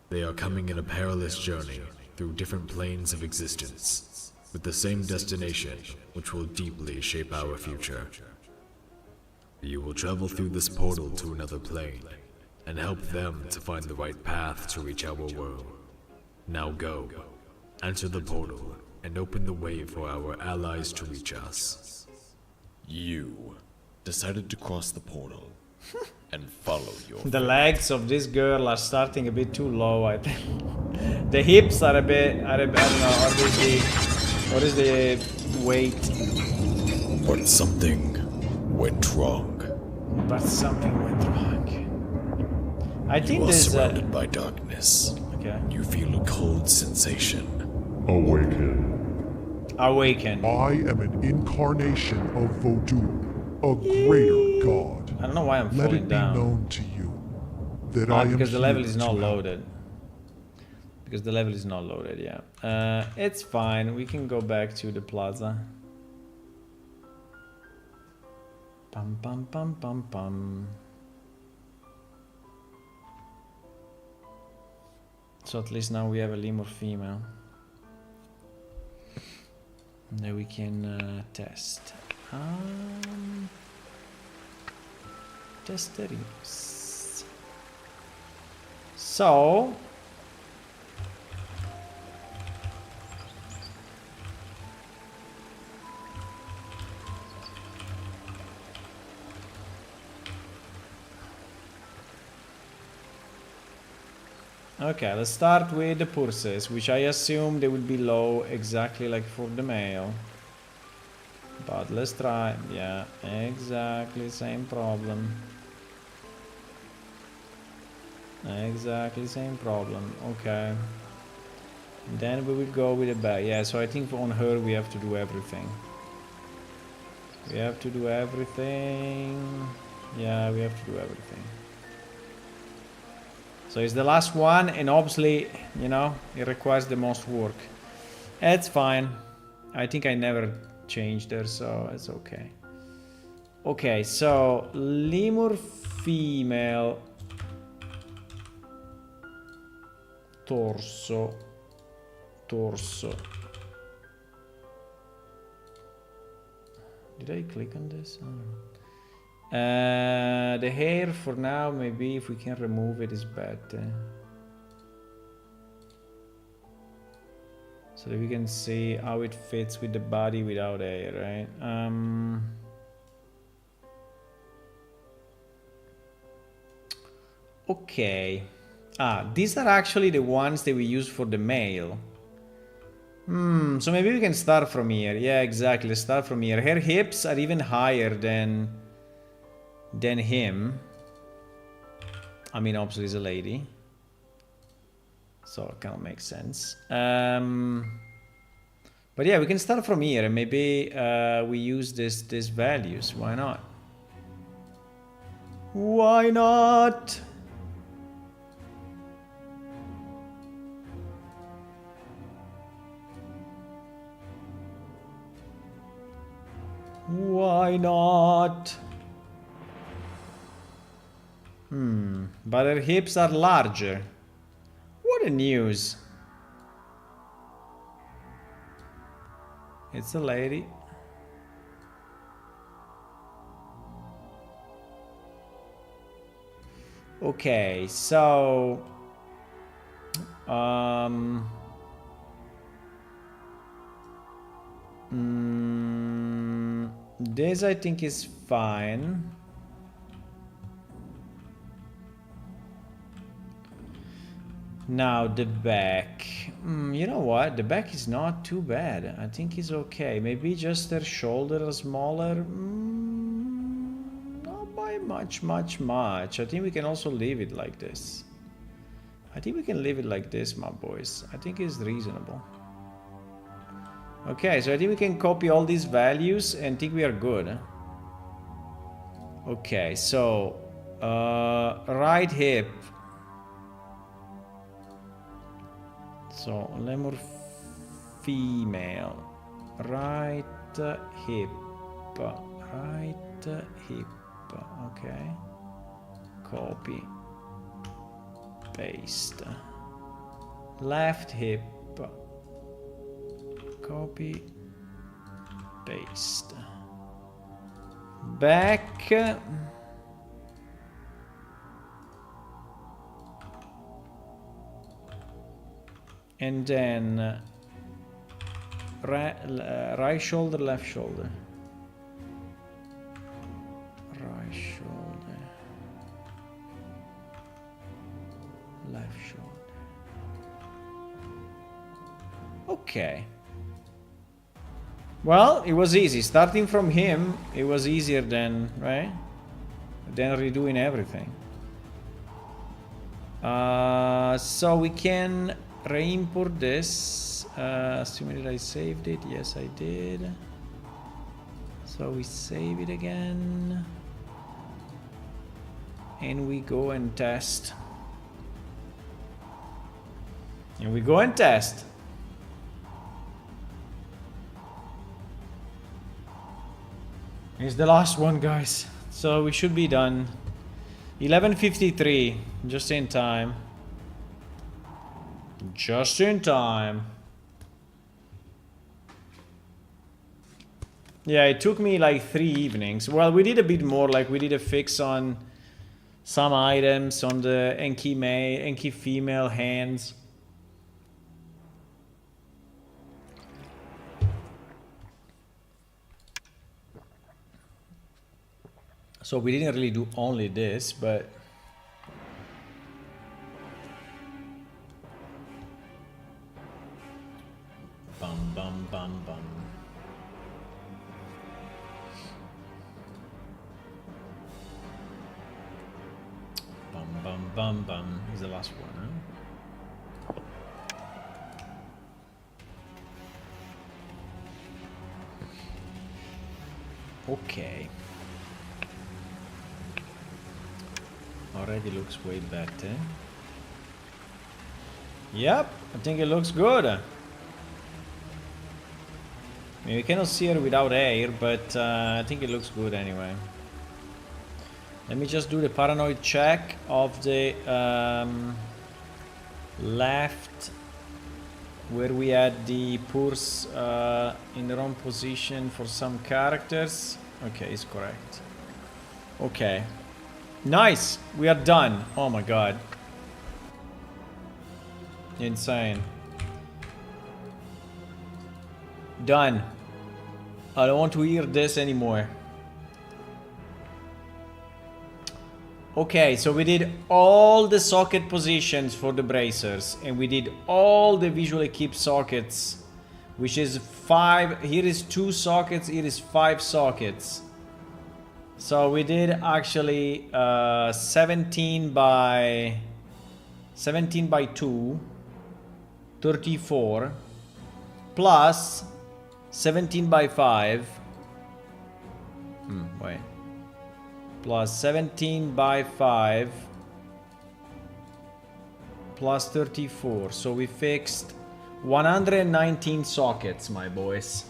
They are coming in a perilous journey through different planes of existence, with the same destination, which will deeply shape our future. You will travel through this portal to another plane, and help them to find the right path to reach our world. Now go, enter the portal, and open the way for our allies to reach us." You decided to cross the portal and follow your The legs of this girl are starting a bit too low, I think. The hips are a bit. I don't know. What is the weight? But something went wrong. But something went wrong. I You think are there's surrounded by darkness. Okay. You feel a cold sensation. Awaken. Awaken. I am an incarnation of Vodou, a greater god. I don't know why I'm Let falling it be down. known to you that I am Because the level here is not to help. loaded. Because the level is not loaded, yeah. It's fine. We can go back to the plaza. Pum pum pum pum pum. So at least now we have a lemur female that we can test. Testerinos. So okay, let's start with the purses, which I assume they will be low exactly like for the male. But let's try. Yeah, exactly same problem. Exactly same problem. Okay. Then we will go with the bag. Yeah, so I think on her we have to do everything. We have to do everything. Yeah, we have to do everything. So it's the last one, and obviously, you know, it requires the most work. It's fine. I think I never changed her, so it's okay. Okay, so lemur female torso. Did I click on this? I don't know. The hair for now, maybe if we can remove it is better. So that we can see how it fits with the body without hair, right? Okay. These are actually the ones that we use for the male. So maybe we can start from here. Yeah, exactly. Start from here. Her hips are even higher than him. I mean, obviously, he's a lady, so it kind of makes sense. But yeah, we can start from here, and maybe we use these values. Why not? Why not? Why not? But her hips are larger. What a news. It's a lady. Okay, so this I think is fine. Now the back. You know what? The back is not too bad. I think it's okay. Maybe just her shoulder are smaller. Not by much. I think we can also leave it like this. I think we can leave it like this, my boys. I think it's reasonable. Okay, so I think we can copy all these values and think we are good. Okay, so right hip. So lemur female, right hip, okay, copy, paste, left hip, copy, paste, back, and then right shoulder, left shoulder. Right shoulder. Left shoulder. Okay. Well, it was easy. Starting from him, it was easier than, right? Than redoing everything. So we can re-import this, assuming that I saved it. Yes, I did. So we save it again. And we go and test. And we go and test. It's the last one, guys. So we should be done. 11:53, just in time. Just in time. Yeah, it took me like 3 evenings. Well, we did a bit more, like we did a fix on some items on the Enki female hands. So we didn't really do only this, but bum bum bum bum. Bum bum bum bum is the last one, huh? Okay. Already looks way better. Yep, I think it looks good. I mean, we cannot see her without hair, but I think it looks good anyway. Let me just do the paranoid check of the left, where we had the purse in the wrong position for some characters. Okay, it's correct. Okay. Nice! We are done. Oh my god. Insane. Done. I don't want to hear this anymore. Okay, so we did all the socket positions for the bracers, and we did all the visual equip sockets, which is 5. Here is 2 sockets, here is 5 sockets. So we did actually 17 by 2, 34, plus 17 by 5. Wait. Plus 17 by 5 plus 34. So we fixed 119 sockets, my boys.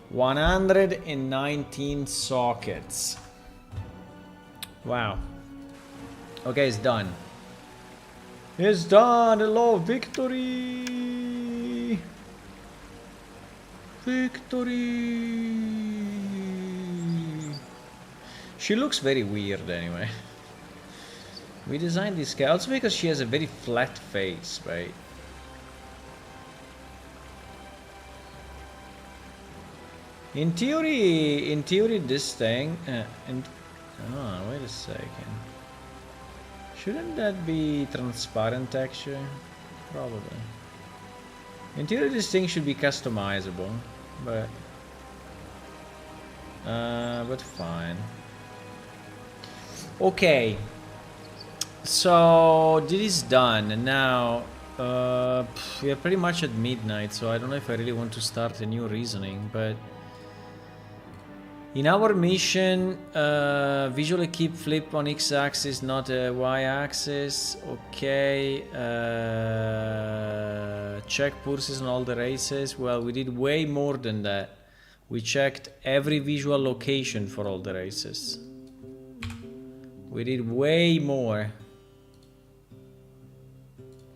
119 sockets. Wow. Okay, it's done. It's done. Hello, victory. Victory. She looks very weird anyway. We designed this guy also because she has a very flat face, right? In theory, this thing. Wait a second. Shouldn't that be transparent texture? Probably. In theory, this thing should be customizable, but fine. Okay, so this is done, and now we are pretty much at midnight, so I don't know if I really want to start a new reasoning, but in our mission, visually keep flip on x-axis, not a y-axis. Okay, check pulses on all the races. Well, we did way more than that. We checked every visual location for all the races. We did way more.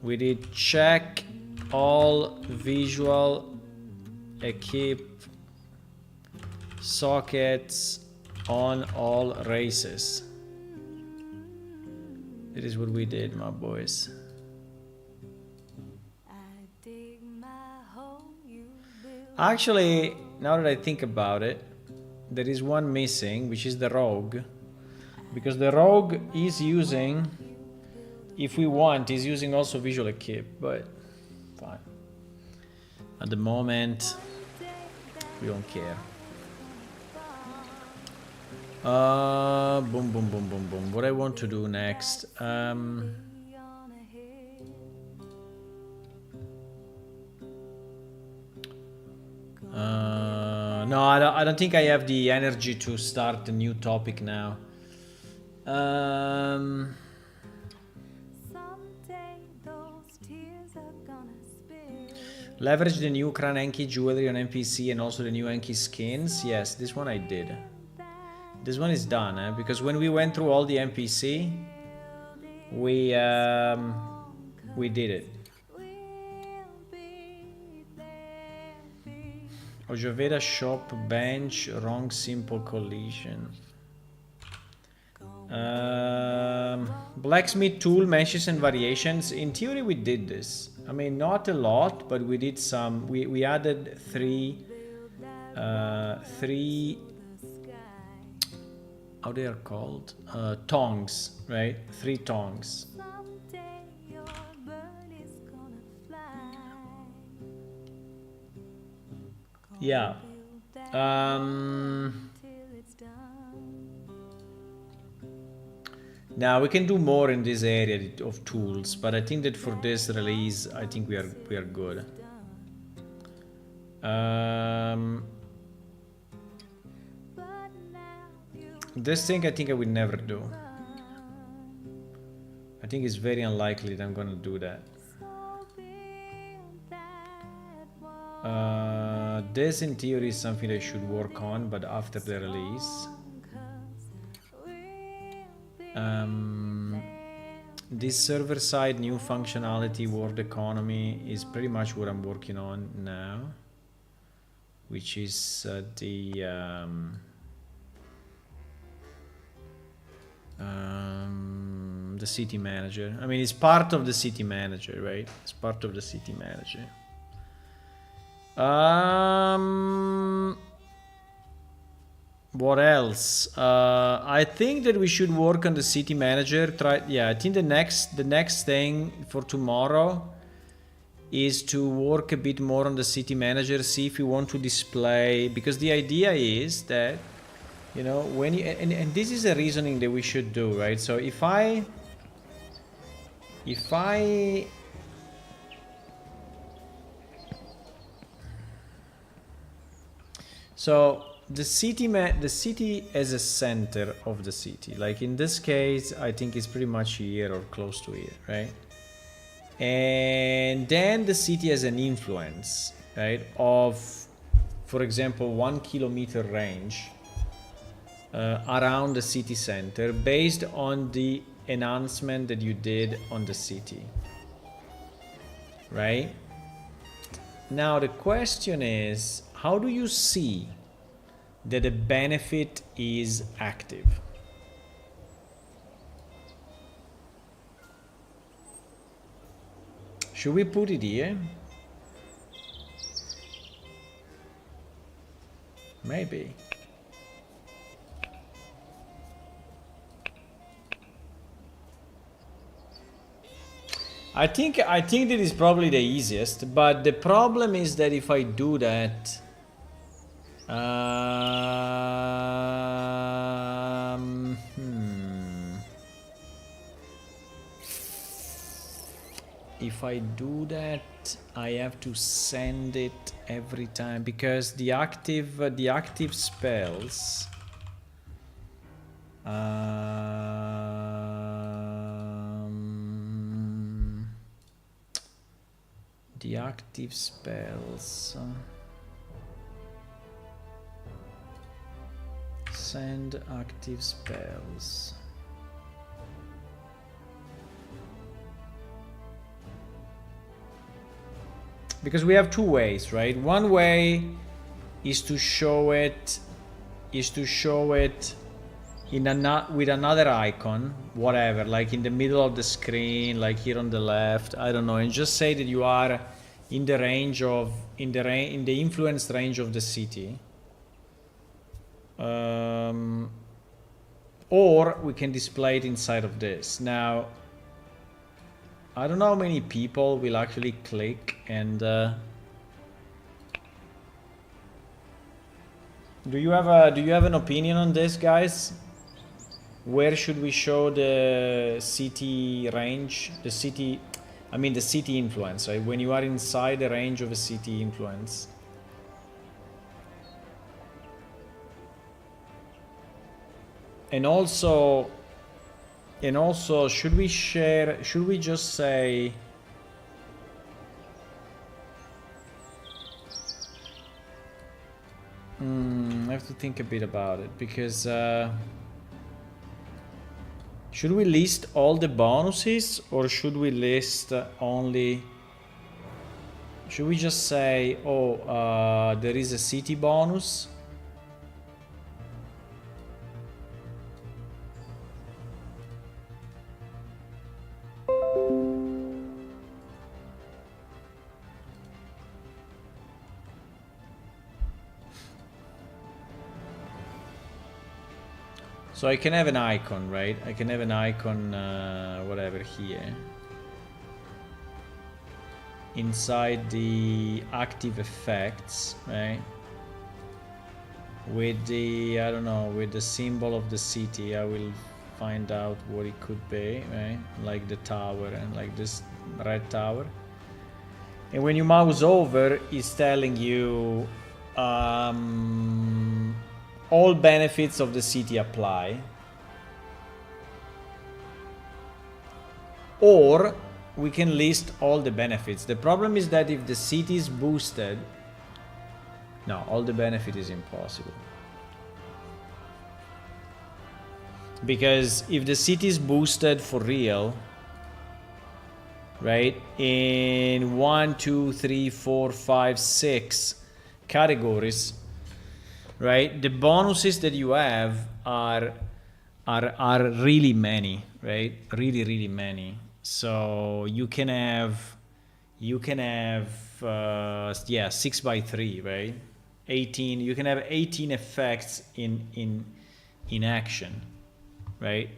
We did check all visual equip sockets on all races. It is what we did, my boys. Actually, now that I think about it, there is one missing, which is the rogue. Because the rogue is using, if we want, is using also visual equip, but fine. At the moment, we don't care. Boom, boom, boom, boom, boom. What I want to do next? No, I don't think I have the energy to start a new topic now. Leverage the new Cran Enki jewelry on NPC and also the new Enki skins. Yes, this one I did. This one is done, because when we went through all the NPC, we did it. Ojaveda shop bench, wrong simple collision. Blacksmith tool, meshes and variations. In theory we did this. I mean, not a lot, but we did some. We added three how they are called? Tongs, right? 3 tongs. Yeah. Now we can do more in this area of tools, but I think that for this release, I think we are good. This thing I think I will never do. I think it's very unlikely that I'm gonna do that. This in theory is something I should work on, but after the release. This server-side new functionality world economy is pretty much what I'm working on now, which is the city manager. I mean, it's part of the city manager, right? It's part of the city manager. What else? I think that we should work on the city manager. I think the next thing for tomorrow is to work a bit more on the city manager, see if we want to display, because the idea is that, you know, when you, and this is a reasoning that we should do, right? So if I so the city as a center of the city, like in this case I think it's pretty much here or close to here, right? And then the city has an influence, right, of, for example, 1 kilometer range around the city center based on the enhancement that you did on the city, right? Now the question is, how do you see that the benefit is active? Should we put it here? Maybe. I think that is probably the easiest, but the problem is that if I do that, if I do that, I have to send it every time, because the active spells the active spells send active spells. Because we have two ways, right? One way is to show it in with another icon, whatever, like in the middle of the screen, like here on the left, I don't know, and just say that you are in the range of in the influence range of the city. Or we can display it inside of this. Now, I don't know how many people will actually click and do you have an opinion on this, guys? Where should we show the city range? The city influence, right? When you are inside the range of a city influence. And also, should we just say, I have to think a bit about it, because should we list all the bonuses, or should we list only, should we just say, there is a city bonus? So I can have an icon, right? I can have an icon, whatever, here. Inside the active effects, right? With the, I don't know, with the symbol of the city, I will find out what it could be, right? Like the tower, and like this red tower. And when you mouse over, it's telling you, all benefits of the city apply. Or we can list all the benefits. The problem is that if the city is boosted, no, all the benefit is impossible. Because if the city is boosted for real, right, in 1, 2, 3, 4, 5, 6 categories, right, the bonuses that you have are really many, right? Really many. So you can have yeah, 6 by 3, right? 18. You can have 18 effects in action, right?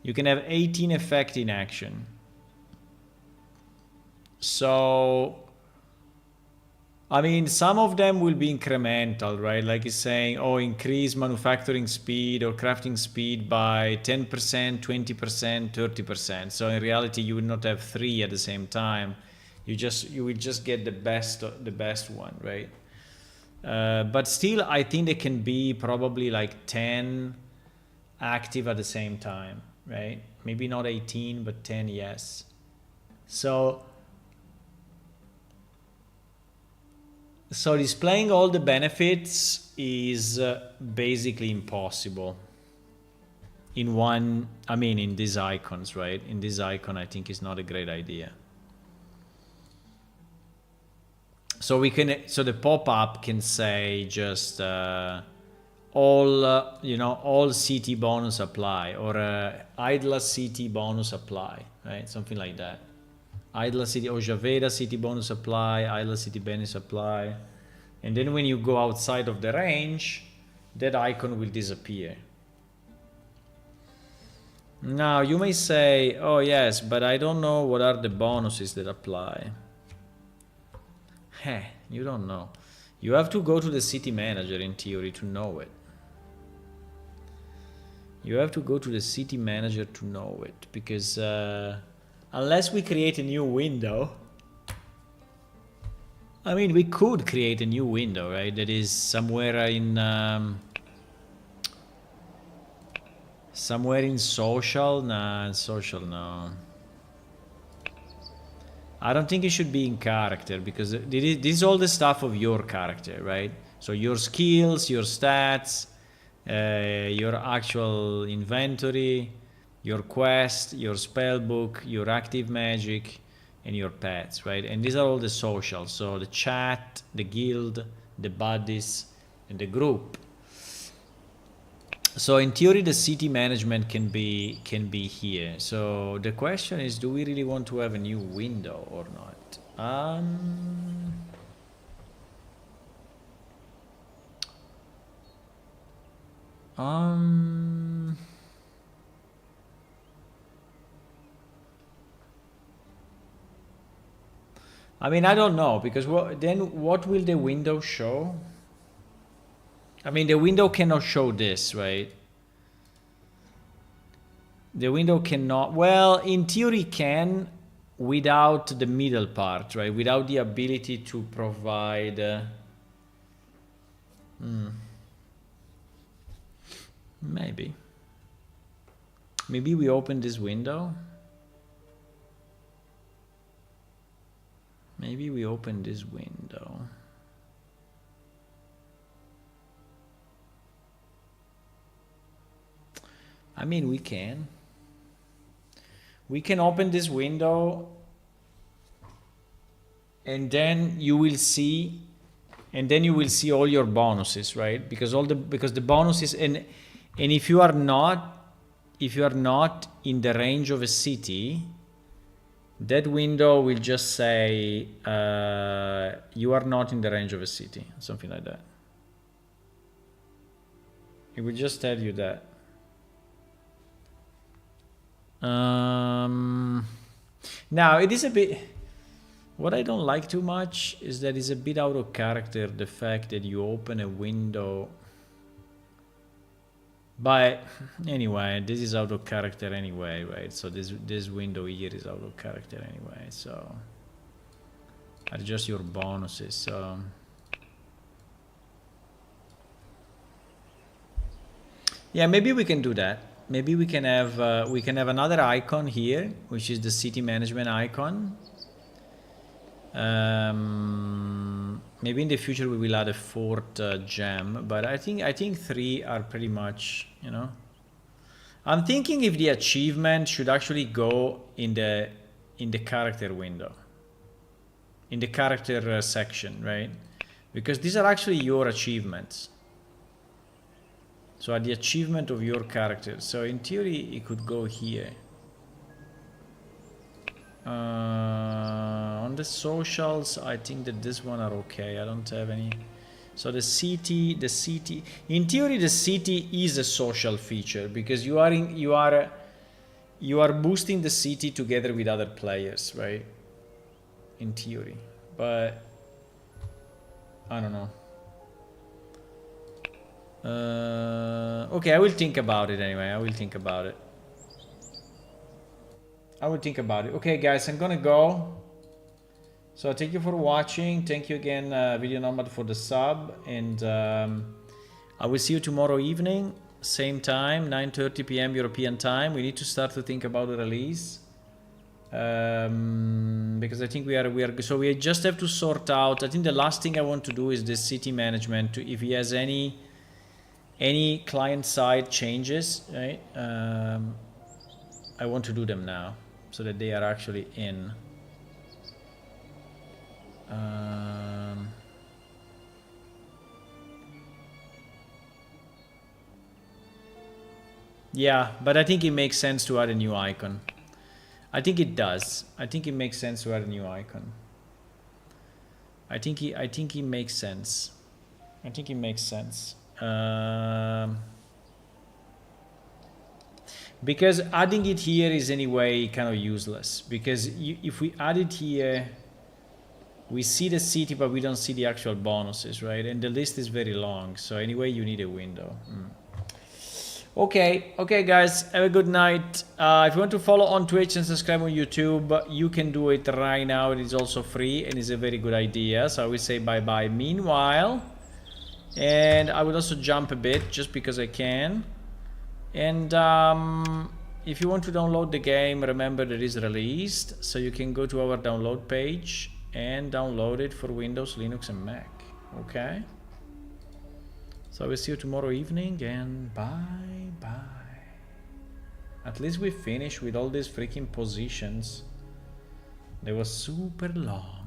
You can have 18 effect in action. So I mean, some of them will be incremental, right? Like it's saying, oh, increase manufacturing speed or crafting speed by 10%, 20%, 30%. So in reality, you will not have 3 at the same time. You will just get the best one, right? But still, I think they can be probably like 10 active at the same time, right? Maybe not 18, but 10, yes. So displaying all the benefits is basically impossible in one, I mean, in these icons, right? In this icon, I think it's not a great idea. So the pop-up can say just all, all city bonus apply, or Idla city bonus apply, right? Something like that. Idla city or Javeda city bonus apply, Idla city bonus apply. And then when you go outside of the range, that icon will disappear. Now you may say, oh yes, but I don't know what are the bonuses that apply. Heh, you don't know. You have to go to the city manager in theory to know it. You have to go to the city manager to know it, because unless we create a new window, I mean, we could create a new window, right? That is somewhere in social. Nah, social, no. I don't think it should be in character, because this is all the stuff of your character, right? So your skills, your stats, your actual inventory, your quest, your spell book, your active magic, and your pets, right? And these are all the social. So the chat, the guild, the buddies, and the group. So in theory, the city management can be here. So the question is, do we really want to have a new window or not? I mean, I don't know, because then what will the window show? I mean, the window cannot show this, right? The window cannot, well, in theory can, without the middle part, right? Without the ability to provide... Maybe. Maybe we open this window. Maybe we open this window. I mean, we can. We can open this window, and then you will see, all your bonuses, right? Because the bonuses, and if you are not in the range of a city, that window will just say you are not in the range of a city, something like that. It will just tell you that. Now it is a bit, what I don't like too much is that it's a bit out of character, the fact that you open a window. But anyway, this is out of character anyway, right? So this window here is out of character anyway, so adjust your bonuses. So yeah, maybe we can do that. Maybe we can have another icon here, which is the city management icon. Maybe in the future we will add a fourth gem, but I think 3 are pretty much, I'm thinking if the achievement should actually go in the character window, in the character section, right? Because these are actually your achievements. So are the achievement of your character. So in theory, it could go here. On the socials, I think that this one are okay. I don't have any. So the city, in theory, the city is a social feature because you are boosting the city together with other players, right? In theory, but I don't know. Okay, I will think about it anyway. I will think about it. Okay, guys, I'm gonna go. So thank you for watching. Thank you again, Video Nomad, for the sub. And I will see you tomorrow evening, same time, 9:30 p.m. European time. We need to start to think about the release. Because I think we just have to sort out. I think the last thing I want to do is the city management. If he has any client side changes, right? I want to do them now so that they are actually in. Yeah, but I think it makes sense to add a new icon. I think it does. I think it makes sense to add a new icon. I think it makes sense. I think it makes sense. Because adding it here is anyway kind of useless. Because if we add it here, we see the city, but we don't see the actual bonuses, right? And the list is very long. So anyway, you need a window. Okay, guys, have a good night. If you want to follow on Twitch and subscribe on YouTube, you can do it right now. It is also free and is a very good idea. So I will say bye-bye meanwhile. And I will also jump a bit just because I can. And if you want to download the game, remember that it is released. So you can go to our download page and download it for Windows, Linux, and Mac. Okay? So I will see you tomorrow evening, and bye-bye. At least we finished with all these freaking positions. They were super long.